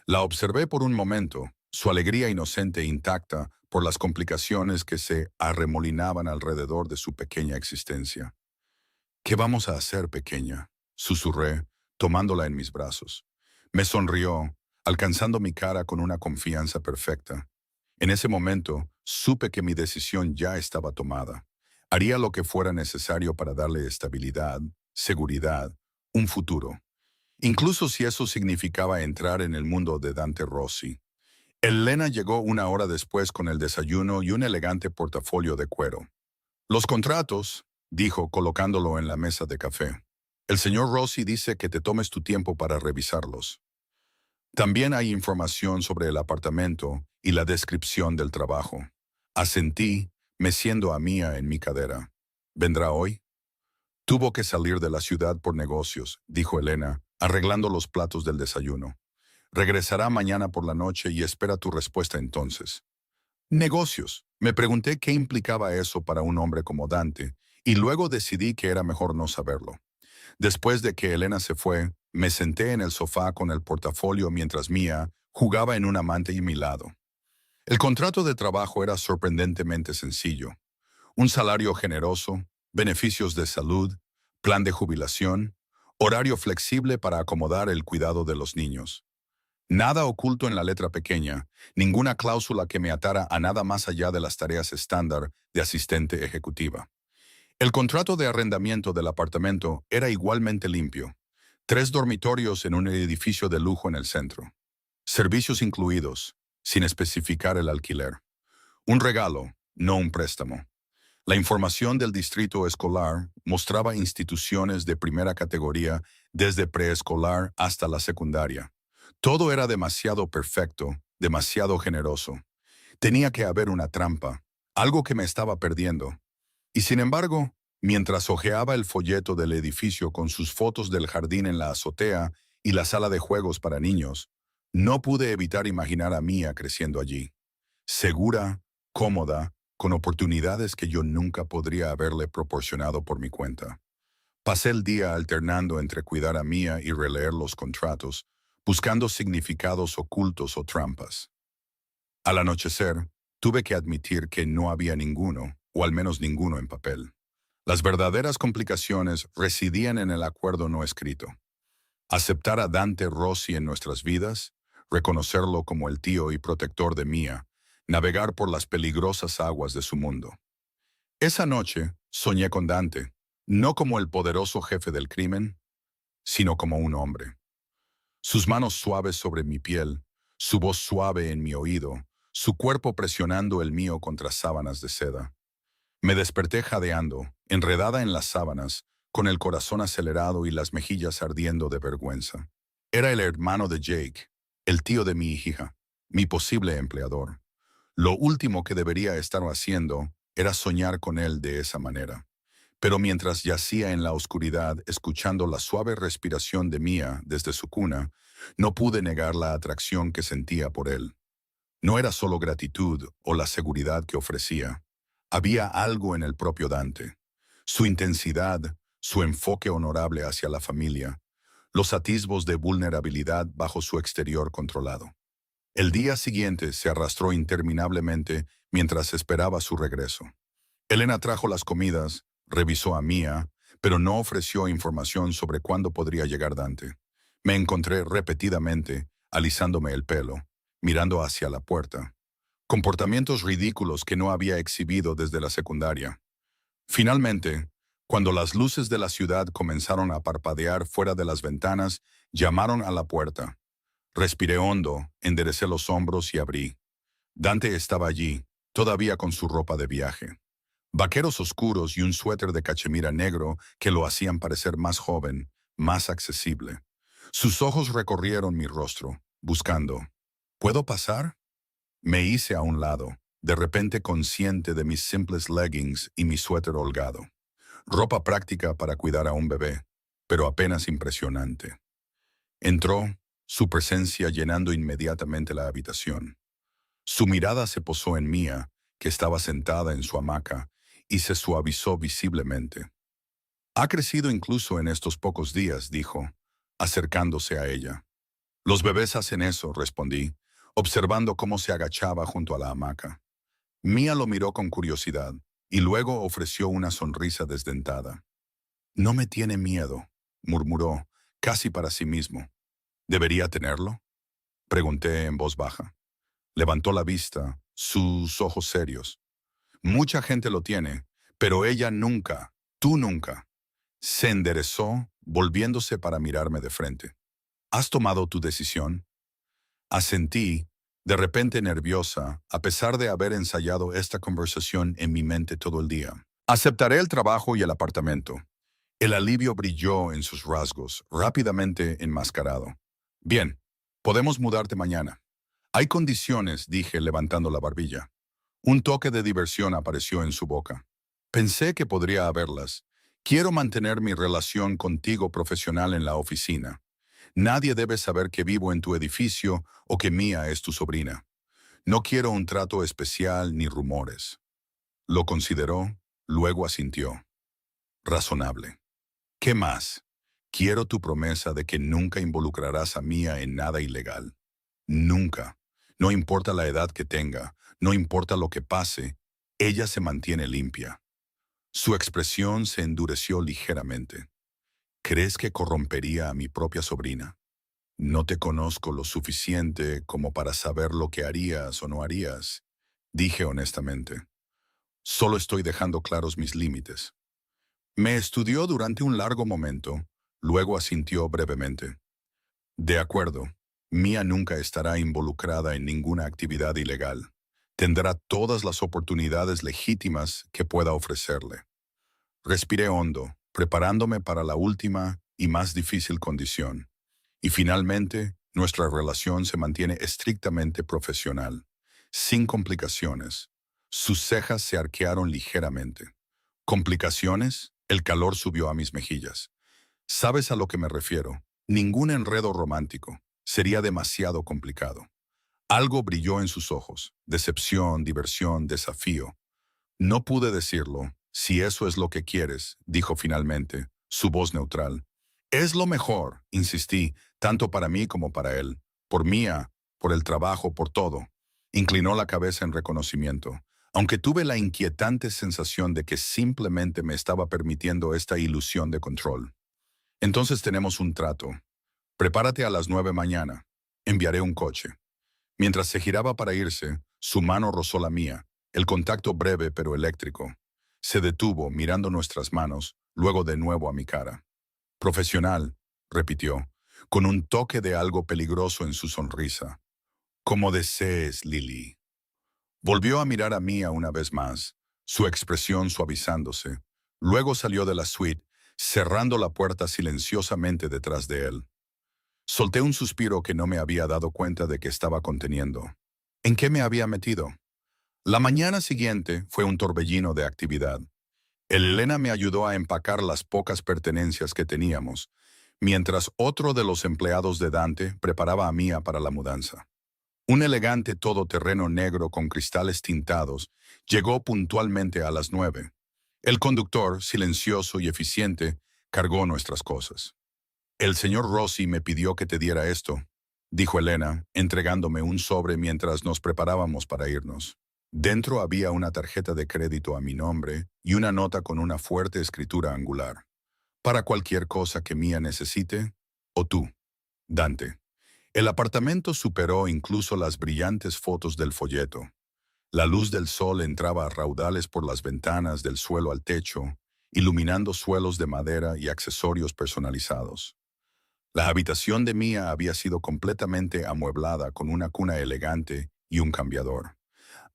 La observé por un momento, su alegría inocente e intacta por las complicaciones que se arremolinaban alrededor de su pequeña existencia. ¿Qué vamos a hacer, pequeña?, susurré, tomándola en mis brazos. Me sonrió, alcanzando mi cara con una confianza perfecta. En ese momento, supe que mi decisión ya estaba tomada. Haría lo que fuera necesario para darle estabilidad, seguridad, un futuro. Incluso si eso significaba entrar en el mundo de Dante Rossi. Elena llegó una hora después con el desayuno y un elegante portafolio de cuero. Los contratos, dijo colocándolo en la mesa de café. El señor Rossi dice que te tomes tu tiempo para revisarlos. También hay información sobre el apartamento y la descripción del trabajo. Asentí, meciendo a Mía en mi cadera. ¿Vendrá hoy? Tuvo que salir de la ciudad por negocios, dijo Elena, arreglando los platos del desayuno. Regresará mañana por la noche y espera tu respuesta entonces. Negocios. Me pregunté qué implicaba eso para un hombre como Dante, y luego decidí que era mejor no saberlo. Después de que Elena se fue, me senté en el sofá con el portafolio mientras Mía jugaba en un amante a mi lado. El contrato de trabajo era sorprendentemente sencillo. Un salario generoso, beneficios de salud, plan de jubilación, horario flexible para acomodar el cuidado de los niños. Nada oculto en la letra pequeña, ninguna cláusula que me atara a nada más allá de las tareas estándar de asistente ejecutiva. El contrato de arrendamiento del apartamento era igualmente limpio. 3 dormitorios en un edificio de lujo en el centro. Servicios incluidos, sin especificar el alquiler. Un regalo, no un préstamo. La información del distrito escolar mostraba instituciones de primera categoría desde preescolar hasta la secundaria. Todo era demasiado perfecto, demasiado generoso. Tenía que haber una trampa, algo que me estaba perdiendo. Y sin embargo, mientras hojeaba el folleto del edificio con sus fotos del jardín en la azotea y la sala de juegos para niños, no pude evitar imaginar a Mía creciendo allí. Segura, cómoda, con oportunidades que yo nunca podría haberle proporcionado por mi cuenta. Pasé el día alternando entre cuidar a Mía y releer los contratos, buscando significados ocultos o trampas. Al anochecer, tuve que admitir que no había ninguno, o al menos ninguno en papel. Las verdaderas complicaciones residían en el acuerdo no escrito. Aceptar a Dante Rossi en nuestras vidas, reconocerlo como el tío y protector de Mía, navegar por las peligrosas aguas de su mundo. Esa noche soñé con Dante, no como el poderoso jefe del crimen, sino como un hombre. Sus manos suaves sobre mi piel, su voz suave en mi oído, su cuerpo presionando el mío contra sábanas de seda. Me desperté jadeando, enredada en las sábanas, con el corazón acelerado y las mejillas ardiendo de vergüenza. Era el hermano de Jake, el tío de mi hija, mi posible empleador. Lo último que debería estar haciendo era soñar con él de esa manera. Pero mientras yacía en la oscuridad escuchando la suave respiración de Mía desde su cuna, no pude negar la atracción que sentía por él. No era solo gratitud o la seguridad que ofrecía. Había algo en el propio Dante. Su intensidad, su enfoque honorable hacia la familia, los atisbos de vulnerabilidad bajo su exterior controlado. El día siguiente se arrastró interminablemente mientras esperaba su regreso. Elena trajo las comidas, revisó a Mía, pero no ofreció información sobre cuándo podría llegar Dante. Me encontré repetidamente alisándome el pelo, mirando hacia la puerta. Comportamientos ridículos que no había exhibido desde la secundaria. Finalmente, cuando las luces de la ciudad comenzaron a parpadear fuera de las ventanas, llamaron a la puerta. Respiré hondo, enderecé los hombros y abrí. Dante estaba allí, todavía con su ropa de viaje. Vaqueros oscuros y un suéter de cachemira negro que lo hacían parecer más joven, más accesible. Sus ojos recorrieron mi rostro, buscando. ¿Puedo pasar? Me hice a un lado, de repente consciente de mis simples leggings y mi suéter holgado. Ropa práctica para cuidar a un bebé, pero apenas impresionante. Entró, su presencia llenando inmediatamente la habitación. Su mirada se posó en mía, que estaba sentada en su hamaca, y se suavizó visiblemente. Ha crecido incluso en estos pocos días, dijo, acercándose a ella. Los bebés hacen eso, respondí, observando cómo se agachaba junto a la hamaca. Mía lo miró con curiosidad, y luego ofreció una sonrisa desdentada. No me tiene miedo, murmuró, casi para sí mismo. ¿Debería tenerlo? Pregunté en voz baja. Levantó la vista, sus ojos serios. Mucha gente lo tiene, pero ella nunca, tú nunca. Se enderezó, volviéndose para mirarme de frente. ¿Has tomado tu decisión? Asentí, de repente nerviosa, a pesar de haber ensayado esta conversación en mi mente todo el día. Aceptaré el trabajo y el apartamento. El alivio brilló en sus rasgos, rápidamente enmascarado. Bien, podemos mudarte mañana. Hay condiciones, dije levantando la barbilla. Un toque de diversión apareció en su boca. Pensé que podría haberlas. Quiero mantener mi relación contigo profesional en la oficina. Nadie debe saber que vivo en tu edificio o que Mía es tu sobrina. No quiero un trato especial ni rumores. Lo consideró, luego asintió. Razonable. ¿Qué más? Quiero tu promesa de que nunca involucrarás a Mía en nada ilegal. Nunca. No importa la edad que tenga, no importa lo que pase, ella se mantiene limpia. Su expresión se endureció ligeramente. ¿Crees que corrompería a mi propia sobrina? No te conozco lo suficiente como para saber lo que harías o no harías, dije honestamente. Solo estoy dejando claros mis límites. Me estudió durante un largo momento, luego asintió brevemente. De acuerdo, Mía nunca estará involucrada en ninguna actividad ilegal. Tendrá todas las oportunidades legítimas que pueda ofrecerle. Respiré hondo, preparándome para la última y más difícil condición. Y finalmente, nuestra relación se mantiene estrictamente profesional, sin complicaciones. Sus cejas se arquearon ligeramente. ¿Complicaciones? El calor subió a mis mejillas. ¿Sabes a lo que me refiero? Ningún enredo romántico. Sería demasiado complicado. Algo brilló en sus ojos. Decepción, diversión, desafío. No pude decirlo. Si eso es lo que quieres, dijo finalmente, su voz neutral. Es lo mejor, insistí, tanto para mí como para él. Por Mía, por el trabajo, por todo. Inclinó la cabeza en reconocimiento, aunque tuve la inquietante sensación de que simplemente me estaba permitiendo esta ilusión de control. Entonces tenemos un trato. Prepárate a las 9 mañana. Enviaré un coche. Mientras se giraba para irse, su mano rozó la mía, el contacto breve pero eléctrico. Se detuvo mirando nuestras manos, luego de nuevo a mi cara. Profesional, repitió, con un toque de algo peligroso en su sonrisa. Como desees, Lily. Volvió a mirar a Mía una vez más, su expresión suavizándose. Luego salió de la suite, cerrando la puerta silenciosamente detrás de él. Solté un suspiro que no me había dado cuenta de que estaba conteniendo. ¿En qué me había metido? La mañana siguiente fue un torbellino de actividad. Elena me ayudó a empacar las pocas pertenencias que teníamos, mientras otro de los empleados de Dante preparaba a Mía para la mudanza. Un elegante todoterreno negro con cristales tintados llegó puntualmente a las 9. El conductor, silencioso y eficiente, cargó nuestras cosas. El señor Rossi me pidió que te diera esto, dijo Elena, entregándome un sobre mientras nos preparábamos para irnos. Dentro había una tarjeta de crédito a mi nombre y una nota con una fuerte escritura angular. Para cualquier cosa que Mía necesite, o tú. Dante. El apartamento superó incluso las brillantes fotos del folleto. La luz del sol entraba a raudales por las ventanas del suelo al techo, iluminando suelos de madera y accesorios personalizados. La habitación de Mía había sido completamente amueblada con una cuna elegante y un cambiador,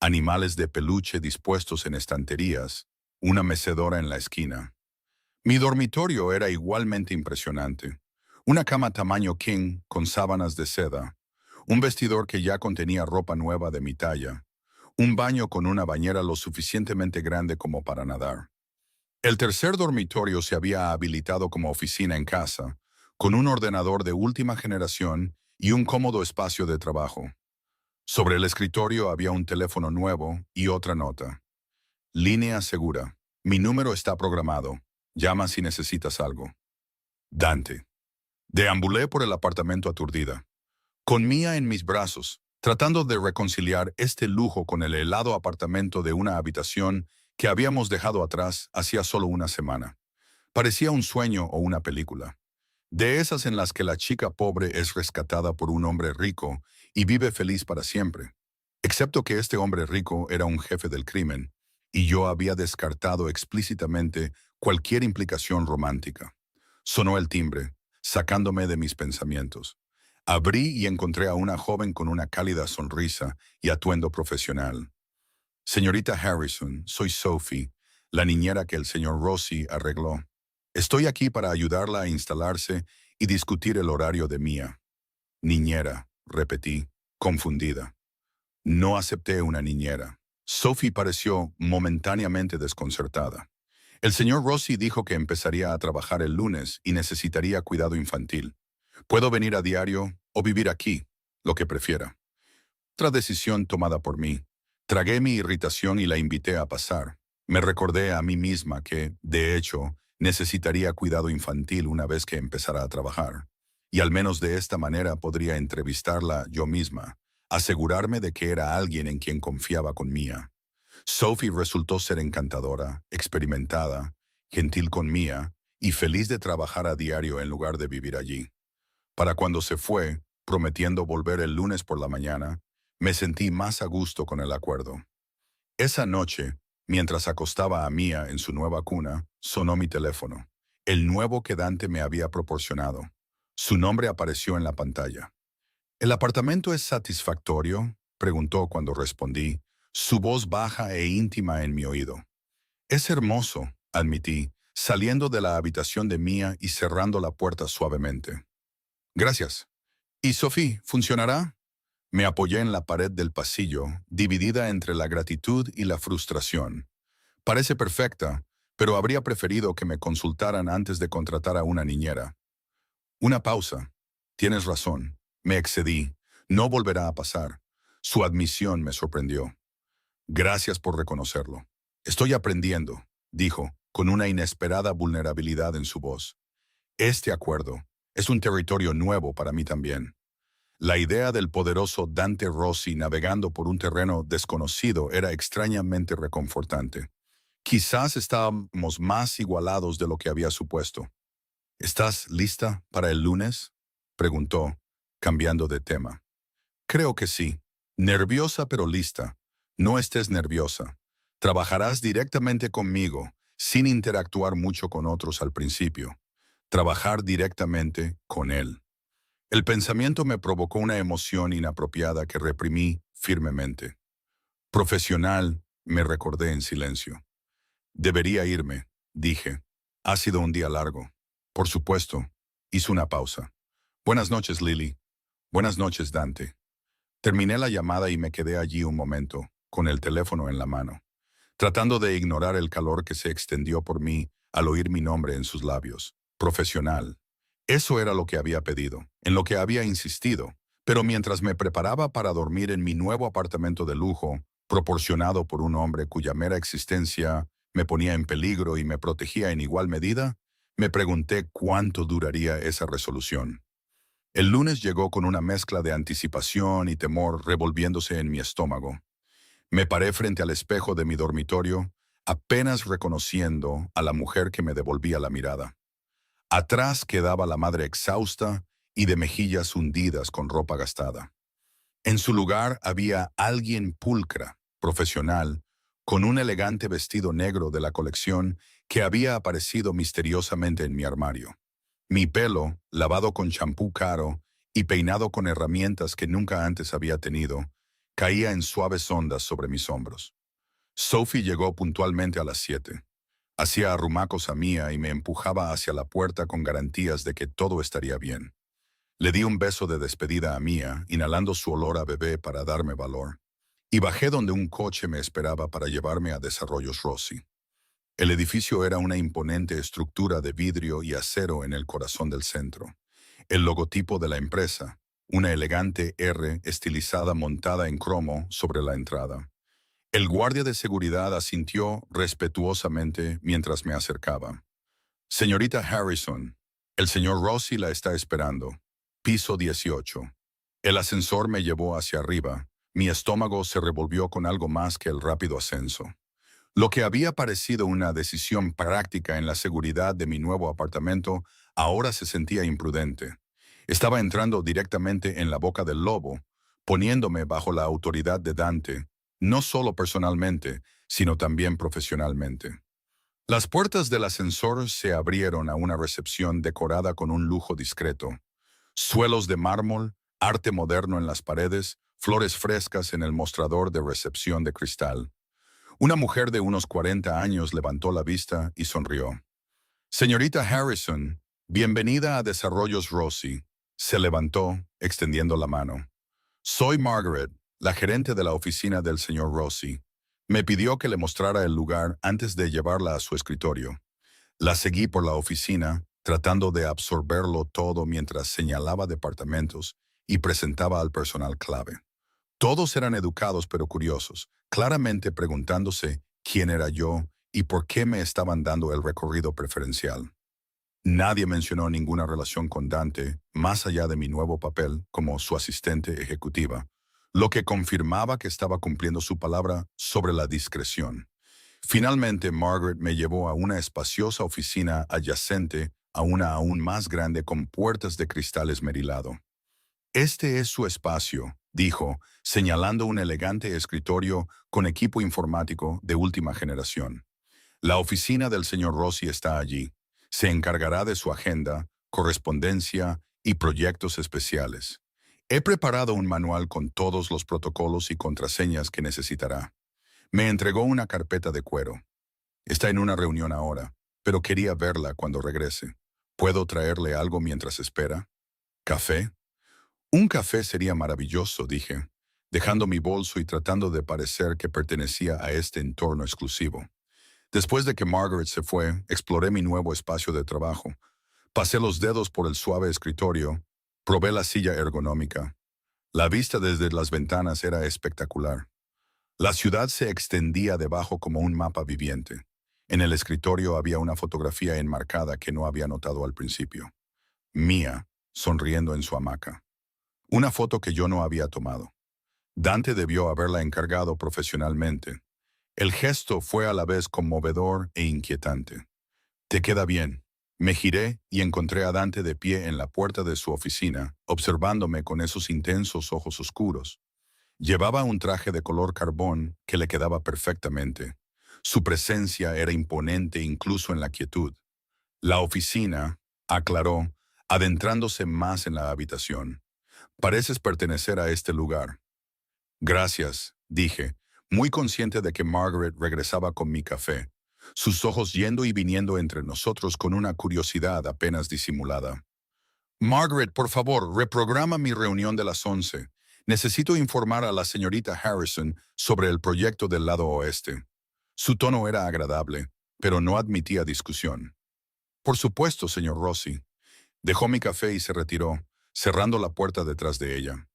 animales de peluche dispuestos en estanterías, una mecedora en la esquina. Mi dormitorio era igualmente impresionante. Una cama tamaño king con sábanas de seda, un vestidor que ya contenía ropa nueva de mi talla, un baño con una bañera lo suficientemente grande como para nadar. El tercer dormitorio se había habilitado como oficina en casa, con un ordenador de última generación y un cómodo espacio de trabajo. Sobre el escritorio había un teléfono nuevo y otra nota. Línea segura. Mi número está programado. Llama si necesitas algo. Dante. Deambulé por el apartamento aturdida, con Mía en mis brazos, tratando de reconciliar este lujo con el helado apartamento de una habitación que habíamos dejado atrás hacía solo una semana. Parecía un sueño o una película. De esas en las que la chica pobre es rescatada por un hombre rico y vive feliz para siempre. Excepto que este hombre rico era un jefe del crimen, y yo había descartado explícitamente cualquier implicación romántica. Sonó el timbre, sacándome de mis pensamientos. Abrí y encontré a una joven con una cálida sonrisa y atuendo profesional. Señorita Harrison, soy Sophie, la niñera que el señor Rossi arregló. Estoy aquí para ayudarla a instalarse y discutir el horario de Mía. Niñera, repetí, confundida. No acepté una niñera. Sophie pareció momentáneamente desconcertada. El señor Rossi dijo que empezaría a trabajar el lunes y necesitaría cuidado infantil. Puedo venir a diario o vivir aquí, lo que prefiera. Otra decisión tomada por mí. Tragué mi irritación y la invité a pasar. Me recordé a mí misma que, de hecho, necesitaría cuidado infantil una vez que empezara a trabajar. Y al menos de esta manera podría entrevistarla yo misma, asegurarme de que era alguien en quien confiaba con Mía. Sophie resultó ser encantadora, experimentada, gentil con Mía y feliz de trabajar a diario en lugar de vivir allí. Para cuando se fue, prometiendo volver el lunes por la mañana, me sentí más a gusto con el acuerdo. Esa noche, mientras acostaba a Mía en su nueva cuna, sonó mi teléfono, el nuevo que Dante me había proporcionado. Su nombre apareció en la pantalla. ¿El apartamento es satisfactorio?, preguntó cuando respondí, su voz baja e íntima en mi oído. Es hermoso, admití, saliendo de la habitación de Mía y cerrando la puerta suavemente. Gracias. ¿Y Sophie, funcionará? Me apoyé en la pared del pasillo, dividida entre la gratitud y la frustración. Parece perfecta, pero habría preferido que me consultaran antes de contratar a una niñera. Una pausa. Tienes razón. Me excedí. No volverá a pasar. Su admisión me sorprendió. Gracias por reconocerlo. Estoy aprendiendo, dijo, con una inesperada vulnerabilidad en su voz. Este acuerdo es un territorio nuevo para mí también. La idea del poderoso Dante Rossi navegando por un terreno desconocido era extrañamente reconfortante. Quizás estábamos más igualados de lo que había supuesto. ¿Estás lista para el lunes?, preguntó, cambiando de tema. Creo que sí. Nerviosa pero lista. No estés nerviosa. Trabajarás directamente conmigo, sin interactuar mucho con otros al principio. Trabajar directamente con él. El pensamiento me provocó una emoción inapropiada que reprimí firmemente. Profesional, me recordé en silencio. Debería irme, dije. Ha sido un día largo. Por supuesto. Hizo una pausa. Buenas noches, Lily. Buenas noches, Dante. Terminé la llamada y me quedé allí un momento, con el teléfono en la mano, tratando de ignorar el calor que se extendió por mí al oír mi nombre en sus labios. Profesional. Eso era lo que había pedido, en lo que había insistido, pero mientras me preparaba para dormir en mi nuevo apartamento de lujo, proporcionado por un hombre cuya mera existencia me ponía en peligro y me protegía en igual medida, me pregunté cuánto duraría esa resolución. El lunes llegó con una mezcla de anticipación y temor revolviéndose en mi estómago. Me paré frente al espejo de mi dormitorio, apenas reconociendo a la mujer que me devolvía la mirada. Atrás quedaba la madre exhausta y de mejillas hundidas con ropa gastada. En su lugar había alguien pulcra, profesional, con un elegante vestido negro de la colección que había aparecido misteriosamente en mi armario. Mi pelo, lavado con champú caro y peinado con herramientas que nunca antes había tenido, caía en suaves ondas sobre mis hombros. Sophie llegó puntualmente a las 7. Hacía arrumacos a Mía y me empujaba hacia la puerta con garantías de que todo estaría bien. Le di un beso de despedida a Mía, inhalando su olor a bebé para darme valor, y bajé donde un coche me esperaba para llevarme a Desarrollos Rossi. El edificio era una imponente estructura de vidrio y acero en el corazón del centro. El logotipo de la empresa, una elegante R estilizada montada en cromo sobre la entrada. El guardia de seguridad asintió respetuosamente mientras me acercaba. Señorita Harrison, el señor Rossi la está esperando. Piso 18. El ascensor me llevó hacia arriba. Mi estómago se revolvió con algo más que el rápido ascenso. Lo que había parecido una decisión práctica en la seguridad de mi nuevo apartamento ahora se sentía imprudente. Estaba entrando directamente en la boca del lobo, poniéndome bajo la autoridad de Dante, no solo personalmente, sino también profesionalmente. Las puertas del ascensor se abrieron a una recepción decorada con un lujo discreto. Suelos de mármol, arte moderno en las paredes, flores frescas en el mostrador de recepción de cristal. Una mujer de unos 40 años levantó la vista y sonrió. Señorita Harrison, bienvenida a Desarrollos Rossi. Se levantó, extendiendo la mano. Soy Margaret, la gerente de la oficina del señor Rossi. Me pidió que le mostrara el lugar antes de llevarla a su escritorio. La seguí por la oficina, tratando de absorberlo todo mientras señalaba departamentos y presentaba al personal clave. Todos eran educados pero curiosos, claramente preguntándose quién era yo y por qué me estaban dando el recorrido preferencial. Nadie mencionó ninguna relación con Dante, más allá de mi nuevo papel como su asistente ejecutiva, lo que confirmaba que estaba cumpliendo su palabra sobre la discreción. Finalmente, Margaret me llevó a una espaciosa oficina adyacente a una aún más grande con puertas de cristal esmerilado. Este es su espacio, dijo, señalando un elegante escritorio con equipo informático de última generación. La oficina del señor Rossi está allí. Se encargará de su agenda, correspondencia y proyectos especiales. He preparado un manual con todos los protocolos y contraseñas que necesitará. Me entregó una carpeta de cuero. Está en una reunión ahora, pero quería verla cuando regrese. ¿Puedo traerle algo mientras espera? ¿Café? Un café sería maravilloso, dije, dejando mi bolso y tratando de parecer que pertenecía a este entorno exclusivo. Después de que Margaret se fue, exploré mi nuevo espacio de trabajo. Pasé los dedos por el suave escritorio, probé la silla ergonómica. La vista desde las ventanas era espectacular. La ciudad se extendía debajo como un mapa viviente. En el escritorio había una fotografía enmarcada que no había notado al principio. Mía, sonriendo en su hamaca. Una foto que yo no había tomado. Dante debió haberla encargado profesionalmente. El gesto fue a la vez conmovedor e inquietante. «Te queda bien». Me giré y encontré a Dante de pie en la puerta de su oficina, observándome con esos intensos ojos oscuros. Llevaba un traje de color carbón que le quedaba perfectamente. Su presencia era imponente incluso en la quietud. La oficina, aclaró, adentrándose más en la habitación. «Pareces pertenecer a este lugar». «Gracias», dije, muy consciente de que Margaret regresaba con mi café, sus ojos yendo y viniendo entre nosotros con una curiosidad apenas disimulada. «Margaret, por favor, reprograma mi reunión de las 11. Necesito informar a la señorita Harrison sobre el proyecto del lado oeste». Su tono era agradable, pero no admitía discusión. «Por supuesto, señor Rossi». Dejó mi café y se retiró, cerrando la puerta detrás de ella.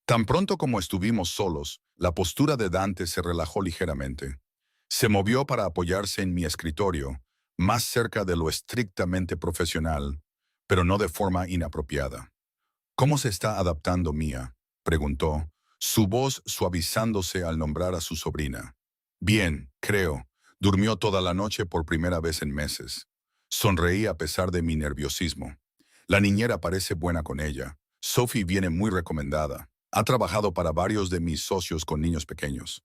Tan pronto como estuvimos solos, la postura de Dante se relajó ligeramente. Se movió para apoyarse en mi escritorio, más cerca de lo estrictamente profesional, pero no de forma inapropiada. «¿Cómo se está adaptando Mía?», preguntó, su voz suavizándose al nombrar a su sobrina. «Bien, creo. Durmió toda la noche por primera vez en meses». Sonreí a pesar de mi nerviosismo. La niñera parece buena con ella. Sophie viene muy recomendada. Ha trabajado para varios de mis socios con niños pequeños.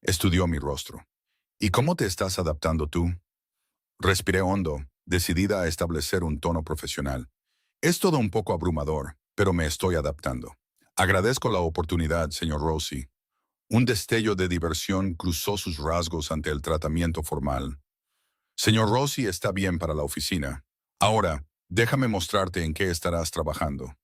Estudió mi rostro. ¿Y cómo te estás adaptando tú? Respiré hondo, decidida a establecer un tono profesional. Es todo un poco abrumador, pero me estoy adaptando. Agradezco la oportunidad, señor Rossi. Un destello de diversión cruzó sus rasgos ante el tratamiento formal. Señor Rossi está bien para la oficina. Ahora, déjame mostrarte en qué estarás trabajando.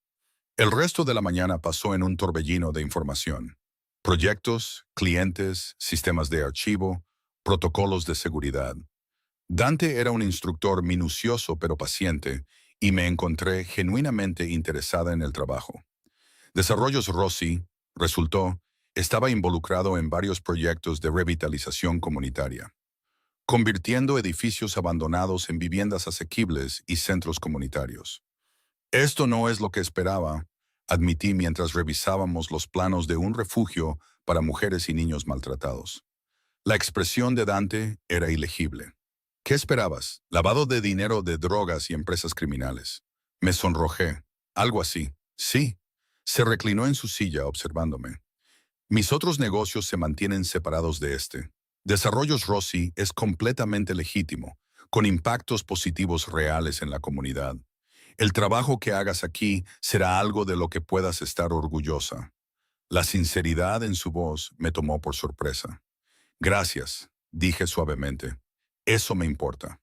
El resto de la mañana pasó en un torbellino de información. Proyectos, clientes, sistemas de archivo, protocolos de seguridad. Dante era un instructor minucioso pero paciente y me encontré genuinamente interesada en el trabajo. Desarrollos Rossi, resultó, estaba involucrado en varios proyectos de revitalización comunitaria, convirtiendo edificios abandonados en viviendas asequibles y centros comunitarios. Esto no es lo que esperaba, admití mientras revisábamos los planos de un refugio para mujeres y niños maltratados. La expresión de Dante era ilegible. ¿Qué esperabas? Lavado de dinero de drogas y empresas criminales. Me sonrojé. Algo así. Sí. Se reclinó en su silla observándome. Mis otros negocios se mantienen separados de este. Desarrollos Rossi es completamente legítimo, con impactos positivos reales en la comunidad. El trabajo que hagas aquí será algo de lo que puedas estar orgullosa. La sinceridad en su voz me tomó por sorpresa. Gracias, dije suavemente. Eso me importa.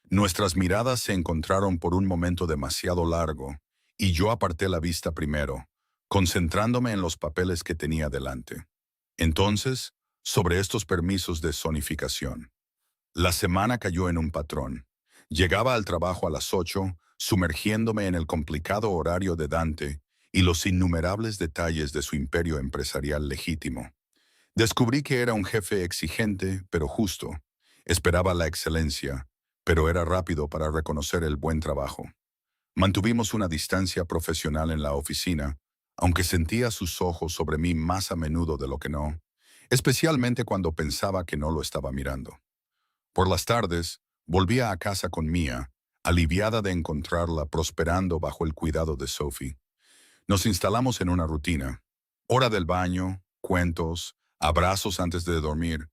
Nuestras miradas se encontraron por un momento demasiado largo, y yo aparté la vista primero, concentrándome en los papeles que tenía delante. Entonces, sobre estos permisos de zonificación. La semana cayó en un patrón. Llegaba al trabajo a las 8, sumergiéndome en el complicado horario de Dante y los innumerables detalles de su imperio empresarial legítimo. Descubrí que era un jefe exigente, pero justo. Esperaba la excelencia, pero era rápido para reconocer el buen trabajo. Mantuvimos una distancia profesional en la oficina, aunque sentía sus ojos sobre mí más a menudo de lo que no, especialmente cuando pensaba que no lo estaba mirando. Por las tardes, volvía a casa con Mia, aliviada de encontrarla prosperando bajo el cuidado de Sophie. Nos instalamos en una rutina. Hora del baño, cuentos, abrazos antes de dormir.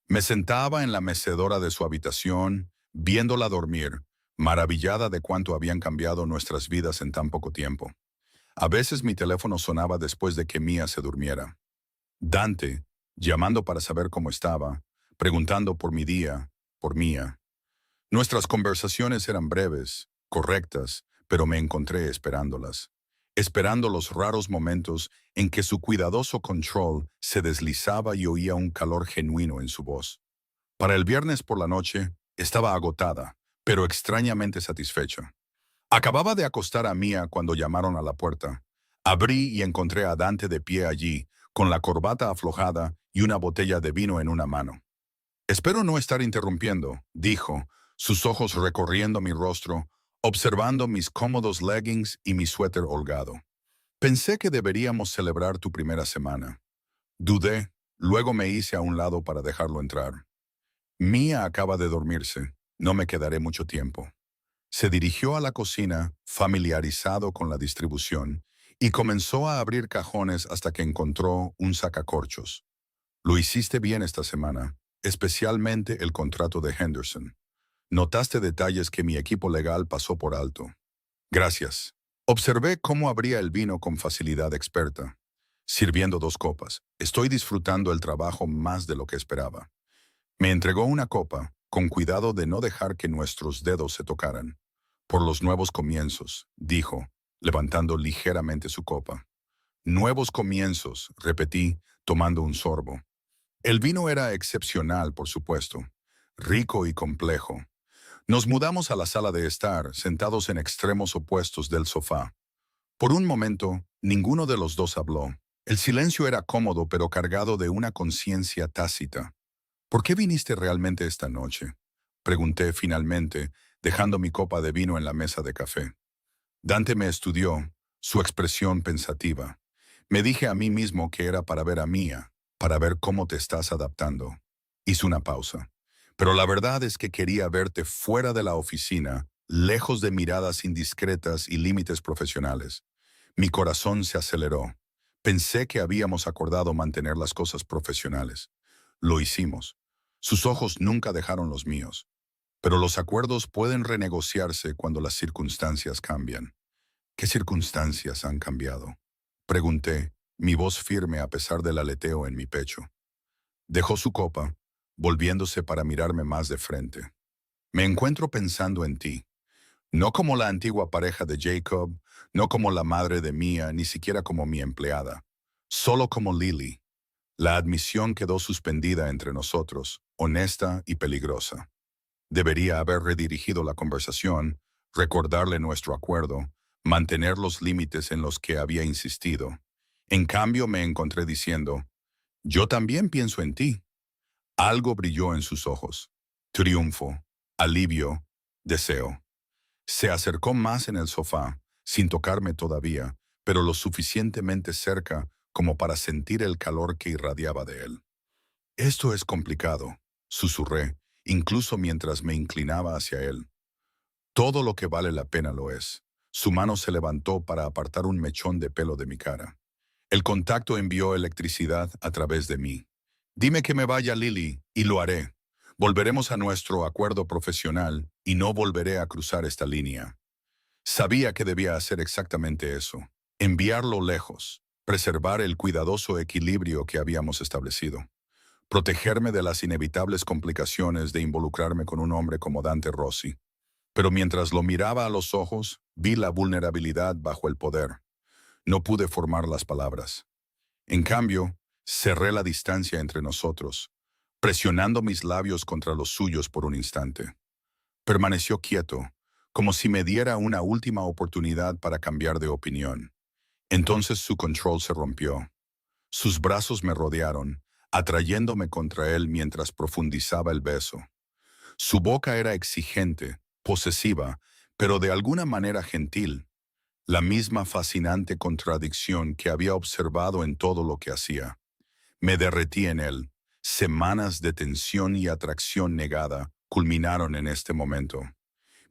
Me sentaba en la mecedora de su habitación, viéndola dormir, maravillada de cuánto habían cambiado nuestras vidas en tan poco tiempo. A veces mi teléfono sonaba después de que Mia se durmiera. Dante, llamando para saber cómo estaba, preguntando por mi día, por Mia. Nuestras conversaciones eran breves, correctas, pero me encontré esperándolas. Esperando los raros momentos en que su cuidadoso control se deslizaba y oía un calor genuino en su voz. Para el viernes por la noche, estaba agotada, pero extrañamente satisfecha. Acababa de acostar a Mia cuando llamaron a la puerta. Abrí y encontré a Dante de pie allí, con la corbata aflojada y una botella de vino en una mano. Espero no estar interrumpiendo, dijo, sus ojos recorriendo mi rostro, observando mis cómodos leggings y mi suéter holgado. Pensé que deberíamos celebrar tu primera semana. Dudé, luego me hice a un lado para dejarlo entrar. Mia acaba de dormirse, no me quedaré mucho tiempo. Se dirigió a la cocina, familiarizado con la distribución, y comenzó a abrir cajones hasta que encontró un sacacorchos. Lo hiciste bien esta semana, especialmente el contrato de Henderson. Notaste detalles que mi equipo legal pasó por alto. Gracias. Observé cómo abría el vino con facilidad experta, sirviendo 2 copas. Estoy disfrutando el trabajo más de lo que esperaba. Me entregó una copa, con cuidado de no dejar que nuestros dedos se tocaran. Por los nuevos comienzos, dijo, levantando ligeramente su copa. Nuevos comienzos, repetí, tomando un sorbo. El vino era excepcional, por supuesto, rico y complejo. Nos mudamos a la sala de estar, sentados en extremos opuestos del sofá. Por un momento, ninguno de los dos habló. El silencio era cómodo pero cargado de una conciencia tácita. ¿Por qué viniste realmente esta noche? Pregunté finalmente, dejando mi copa de vino en la mesa de café. Dante me estudió, su expresión pensativa. Me dije a mí mismo que era para ver a Mia, para ver cómo te estás adaptando. Hice una pausa. Pero la verdad es que quería verte fuera de la oficina lejos de miradas indiscretas y límites profesionales. Mi corazón se aceleró. Pensé que habíamos acordado mantener las cosas profesionales. Lo hicimos. Sus ojos nunca dejaron los míos. Pero los acuerdos pueden renegociarse cuando las circunstancias cambian. ¿Qué circunstancias han cambiado? Pregunté, mi voz firme a pesar del aleteo en mi pecho. Dejó su copa, volviéndose para mirarme más de frente. Me encuentro pensando en ti. No como la antigua pareja de Jacob, no como la madre de Mia, ni siquiera como mi empleada. Solo como Lily. La admisión quedó suspendida entre nosotros, honesta y peligrosa. Debería haber redirigido la conversación, recordarle nuestro acuerdo, mantener los límites en los que había insistido. En cambio me encontré diciendo, yo también pienso en ti. Algo brilló en sus ojos. Triunfo, alivio, deseo. Se acercó más en el sofá, sin tocarme todavía, pero lo suficientemente cerca como para sentir el calor que irradiaba de él. Esto es complicado, susurré, incluso mientras me inclinaba hacia él. Todo lo que vale la pena lo es. Su mano se levantó para apartar un mechón de pelo de mi cara. El contacto envió electricidad a través de mí. Dime que me vaya, Lily, y lo haré. Volveremos a nuestro acuerdo profesional y no volveré a cruzar esta línea. Sabía que debía hacer exactamente eso. Enviarlo lejos, preservar el cuidadoso equilibrio que habíamos establecido. Protegerme de las inevitables complicaciones de involucrarme con un hombre como Dante Rossi. Pero mientras lo miraba a los ojos, vi la vulnerabilidad bajo el poder. No pude formar las palabras. En cambio, cerré la distancia entre nosotros, presionando mis labios contra los suyos por un instante. Permaneció quieto, como si me diera una última oportunidad para cambiar de opinión. Entonces su control se rompió. Sus brazos me rodearon, atrayéndome contra él mientras profundizaba el beso. Su boca era exigente, posesiva, pero de alguna manera gentil, la misma fascinante contradicción que había observado en todo lo que hacía. Me derretí en él. Semanas de tensión y atracción negada culminaron en este momento.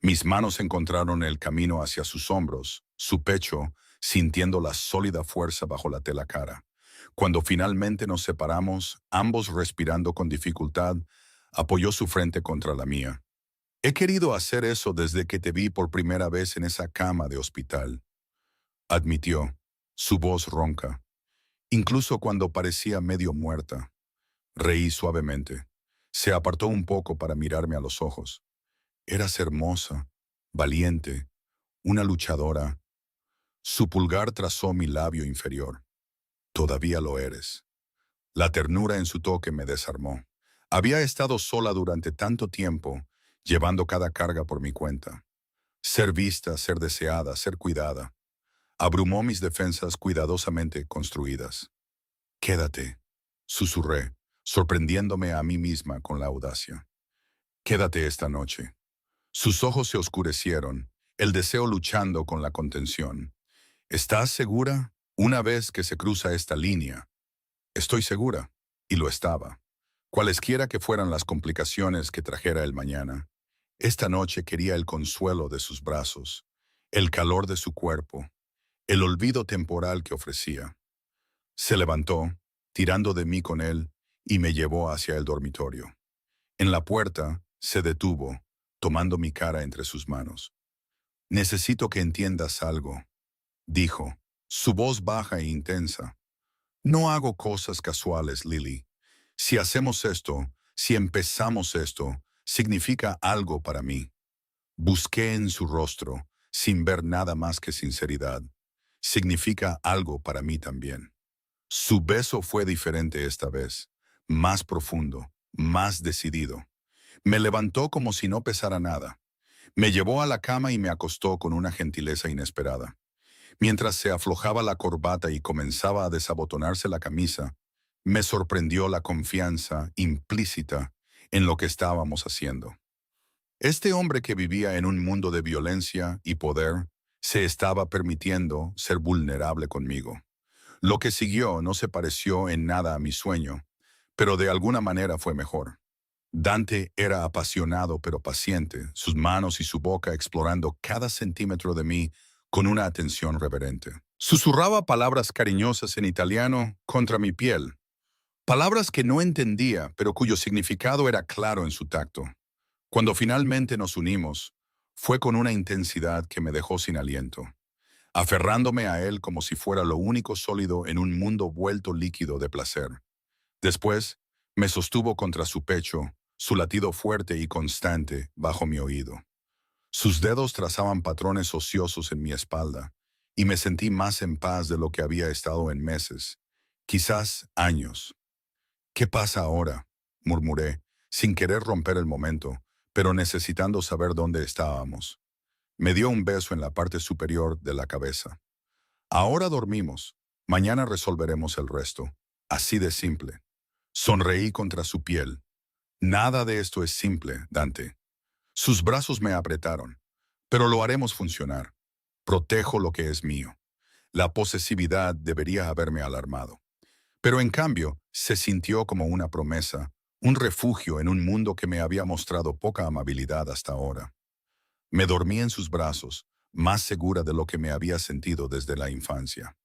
Mis manos encontraron el camino hacia sus hombros, su pecho, sintiendo la sólida fuerza bajo la tela cara. Cuando finalmente nos separamos, ambos respirando con dificultad, apoyó su frente contra la mía. He querido hacer eso desde que te vi por primera vez en esa cama de hospital, admitió, su voz ronca, incluso cuando parecía medio muerta. Reí suavemente. Se apartó un poco para mirarme a los ojos. Eras hermosa, valiente, una luchadora. Su pulgar trazó mi labio inferior. Todavía lo eres. La ternura en su toque me desarmó. Había estado sola durante tanto tiempo, llevando cada carga por mi cuenta. Ser vista, ser deseada, ser cuidada. Abrumó mis defensas cuidadosamente construidas. Quédate, susurré, sorprendiéndome a mí misma con la audacia. Quédate esta noche. Sus ojos se oscurecieron, el deseo luchando con la contención. ¿Estás segura? Una vez que se cruza esta línea. Estoy segura, y lo estaba. Cualesquiera que fueran las complicaciones que trajera el mañana, esta noche quería el consuelo de sus brazos, el calor de su cuerpo, el olvido temporal que ofrecía. Se levantó, tirando de mí con él, y me llevó hacia el dormitorio. En la puerta, se detuvo, tomando mi cara entre sus manos. Necesito que entiendas algo, dijo, su voz baja e intensa. No hago cosas casuales, Lily. Si hacemos esto, si empezamos esto, significa algo para mí. Busqué en su rostro, sin ver nada más que sinceridad. Significa algo para mí también. Su beso fue diferente esta vez, más profundo, más decidido. Me levantó como si no pesara nada. Me llevó a la cama y me acostó con una gentileza inesperada. Mientras se aflojaba la corbata y comenzaba a desabotonarse la camisa, me sorprendió la confianza implícita en lo que estábamos haciendo. Este hombre que vivía en un mundo de violencia y poder se estaba permitiendo ser vulnerable conmigo. Lo que siguió no se pareció en nada a mi sueño, pero de alguna manera fue mejor. Dante era apasionado pero paciente, sus manos y su boca explorando cada centímetro de mí con una atención reverente. Susurraba palabras cariñosas en italiano contra mi piel, palabras que no entendía, pero cuyo significado era claro en su tacto. Cuando finalmente nos unimos, fue con una intensidad que me dejó sin aliento, aferrándome a él como si fuera lo único sólido en un mundo vuelto líquido de placer. Después, me sostuvo contra su pecho, su latido fuerte y constante bajo mi oído. Sus dedos trazaban patrones ociosos en mi espalda, y me sentí más en paz de lo que había estado en meses, quizás años. ¿Qué pasa ahora?, murmuré, sin querer romper el momento, pero necesitando saber dónde estábamos. Me dio un beso en la parte superior de la cabeza. Ahora dormimos. Mañana resolveremos el resto. Así de simple. Sonreí contra su piel. Nada de esto es simple, Dante. Sus brazos me apretaron. Pero lo haremos funcionar. Protejo lo que es mío. La posesividad debería haberme alarmado. Pero en cambio, se sintió como una promesa, un refugio en un mundo que me había mostrado poca amabilidad hasta ahora. Me dormí en sus brazos, más segura de lo que me había sentido desde la infancia.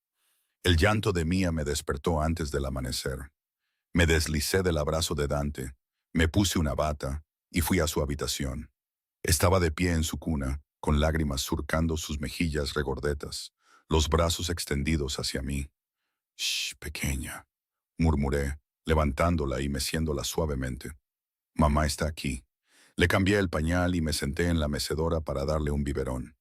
El llanto de Mía me despertó antes del amanecer. Me deslicé del abrazo de Dante, me puse una bata y fui a su habitación. Estaba de pie en su cuna, con lágrimas surcando sus mejillas regordetas, los brazos extendidos hacia mí. «Shh, pequeña», murmuré, levantándola y meciéndola suavemente. «Mamá está aquí». Le cambié el pañal y me senté en la mecedora para darle un biberón.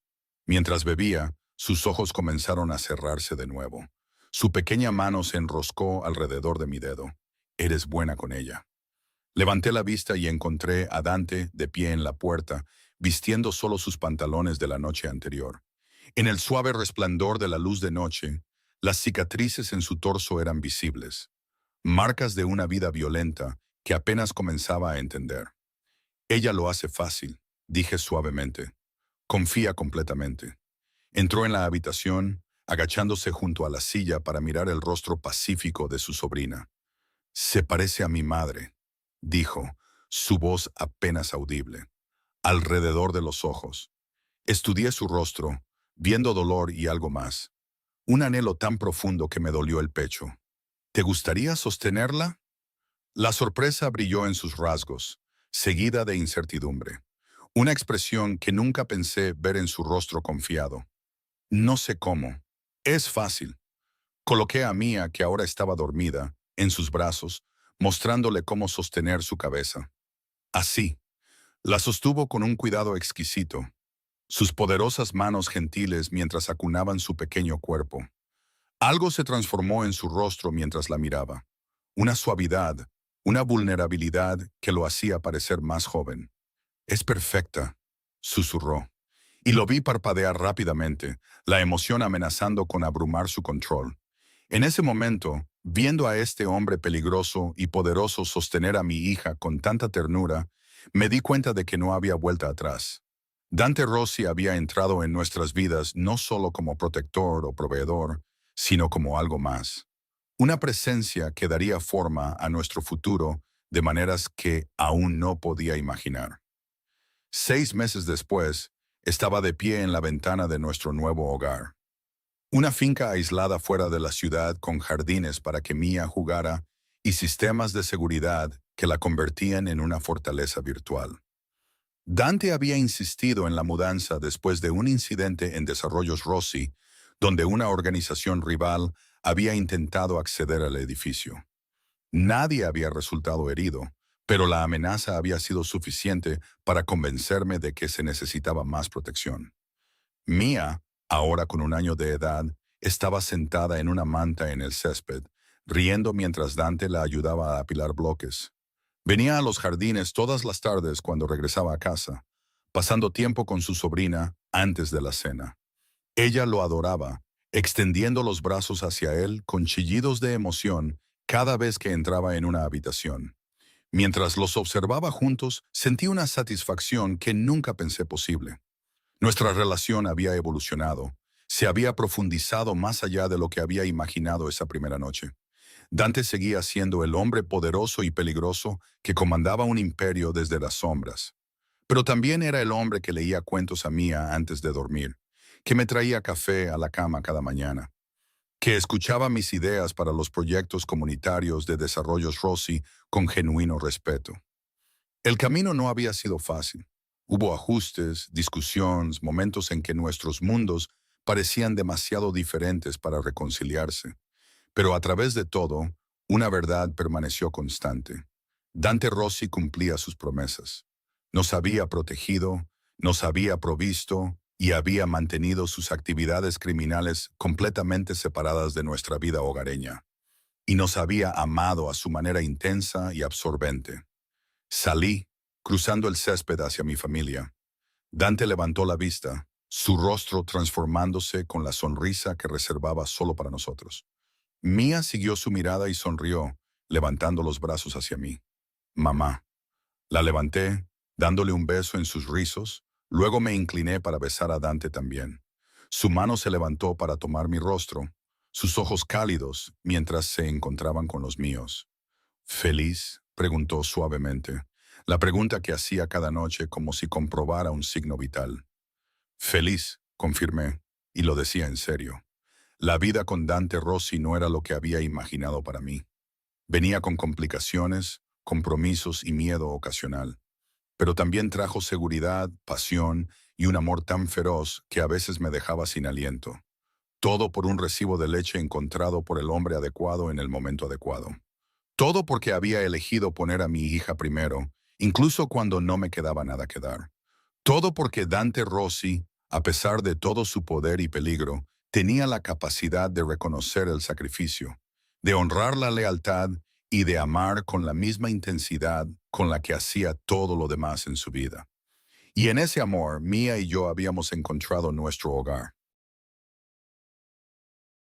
Mientras bebía, sus ojos comenzaron a cerrarse de nuevo. Su pequeña mano se enroscó alrededor de mi dedo. «Eres buena con ella». Levanté la vista y encontré a Dante de pie en la puerta, vistiendo solo sus pantalones de la noche anterior. En el suave resplandor de la luz de noche, las cicatrices en su torso eran visibles, marcas de una vida violenta que apenas comenzaba a entender. «Ella lo hace fácil», dije suavemente. «Confía completamente». Entró en la habitación, agachándose junto a la silla para mirar el rostro pacífico de su sobrina. «Se parece a mi madre», dijo, su voz apenas audible, alrededor de los ojos. Estudié su rostro, viendo dolor y algo más. Un anhelo tan profundo que me dolió el pecho. «¿Te gustaría sostenerla?». La sorpresa brilló en sus rasgos, seguida de incertidumbre. Una expresión que nunca pensé ver en su rostro confiado. «No sé cómo». «Es fácil». Coloqué a Mía, que ahora estaba dormida, en sus brazos, mostrándole cómo sostener su cabeza. Así. La sostuvo con un cuidado exquisito, sus poderosas manos gentiles mientras acunaban su pequeño cuerpo. Algo se transformó en su rostro mientras la miraba. Una suavidad, una vulnerabilidad que lo hacía parecer más joven. «Es perfecta», susurró. Y lo vi parpadear rápidamente, la emoción amenazando con abrumar su control. En ese momento, viendo a este hombre peligroso y poderoso sostener a mi hija con tanta ternura, me di cuenta de que no había vuelta atrás. Dante Rossi había entrado en nuestras vidas no solo como protector o proveedor, sino como algo más. Una presencia que daría forma a nuestro futuro de maneras que aún no podía imaginar. 6 meses después, estaba de pie en la ventana de nuestro nuevo hogar. Una finca aislada fuera de la ciudad con jardines para que Mía jugara y sistemas de seguridad que la convertían en una fortaleza virtual. Dante había insistido en la mudanza después de un incidente en Desarrollos Rossi, donde una organización rival había intentado acceder al edificio. Nadie había resultado herido, pero la amenaza había sido suficiente para convencerme de que se necesitaba más protección. Mía, ahora con 1 año de edad, estaba sentada en una manta en el césped, riendo mientras Dante la ayudaba a apilar bloques. Venía a los jardines todas las tardes cuando regresaba a casa, pasando tiempo con su sobrina antes de la cena. Ella lo adoraba, extendiendo los brazos hacia él con chillidos de emoción cada vez que entraba en una habitación. Mientras los observaba juntos, sentí una satisfacción que nunca pensé posible. Nuestra relación había evolucionado, se había profundizado más allá de lo que había imaginado esa primera noche. Dante seguía siendo el hombre poderoso y peligroso que comandaba un imperio desde las sombras. Pero también era el hombre que leía cuentos a Mía antes de dormir, que me traía café a la cama cada mañana, que escuchaba mis ideas para los proyectos comunitarios de Desarrollos Rossi con genuino respeto. El camino no había sido fácil. Hubo ajustes, discusiones, momentos en que nuestros mundos parecían demasiado diferentes para reconciliarse. Pero a través de todo, una verdad permaneció constante. Dante Rossi cumplía sus promesas. Nos había protegido, nos había provisto y había mantenido sus actividades criminales completamente separadas de nuestra vida hogareña. Y nos había amado a su manera intensa y absorbente. Salí, cruzando el césped hacia mi familia. Dante levantó la vista, su rostro transformándose con la sonrisa que reservaba solo para nosotros. Mía siguió su mirada y sonrió, levantando los brazos hacia mí. Mamá. La levanté, dándole un beso en sus rizos, luego me incliné para besar a Dante también. Su mano se levantó para tomar mi rostro, sus ojos cálidos, mientras se encontraban con los míos. ¿Feliz?, preguntó suavemente, la pregunta que hacía cada noche como si comprobara un signo vital. Feliz, confirmé, y lo decía en serio. La vida con Dante Rossi no era lo que había imaginado para mí. Venía con complicaciones, compromisos y miedo ocasional, pero también trajo seguridad, pasión y un amor tan feroz que a veces me dejaba sin aliento. Todo por un recibo de leche encontrado por el hombre adecuado en el momento adecuado. Todo porque había elegido poner a mi hija primero, incluso cuando no me quedaba nada que dar. Todo porque Dante Rossi, a pesar de todo su poder y peligro, tenía la capacidad de reconocer el sacrificio, de honrar la lealtad y de amar con la misma intensidad con la que hacía todo lo demás en su vida. Y en ese amor, Mía y yo habíamos encontrado nuestro hogar.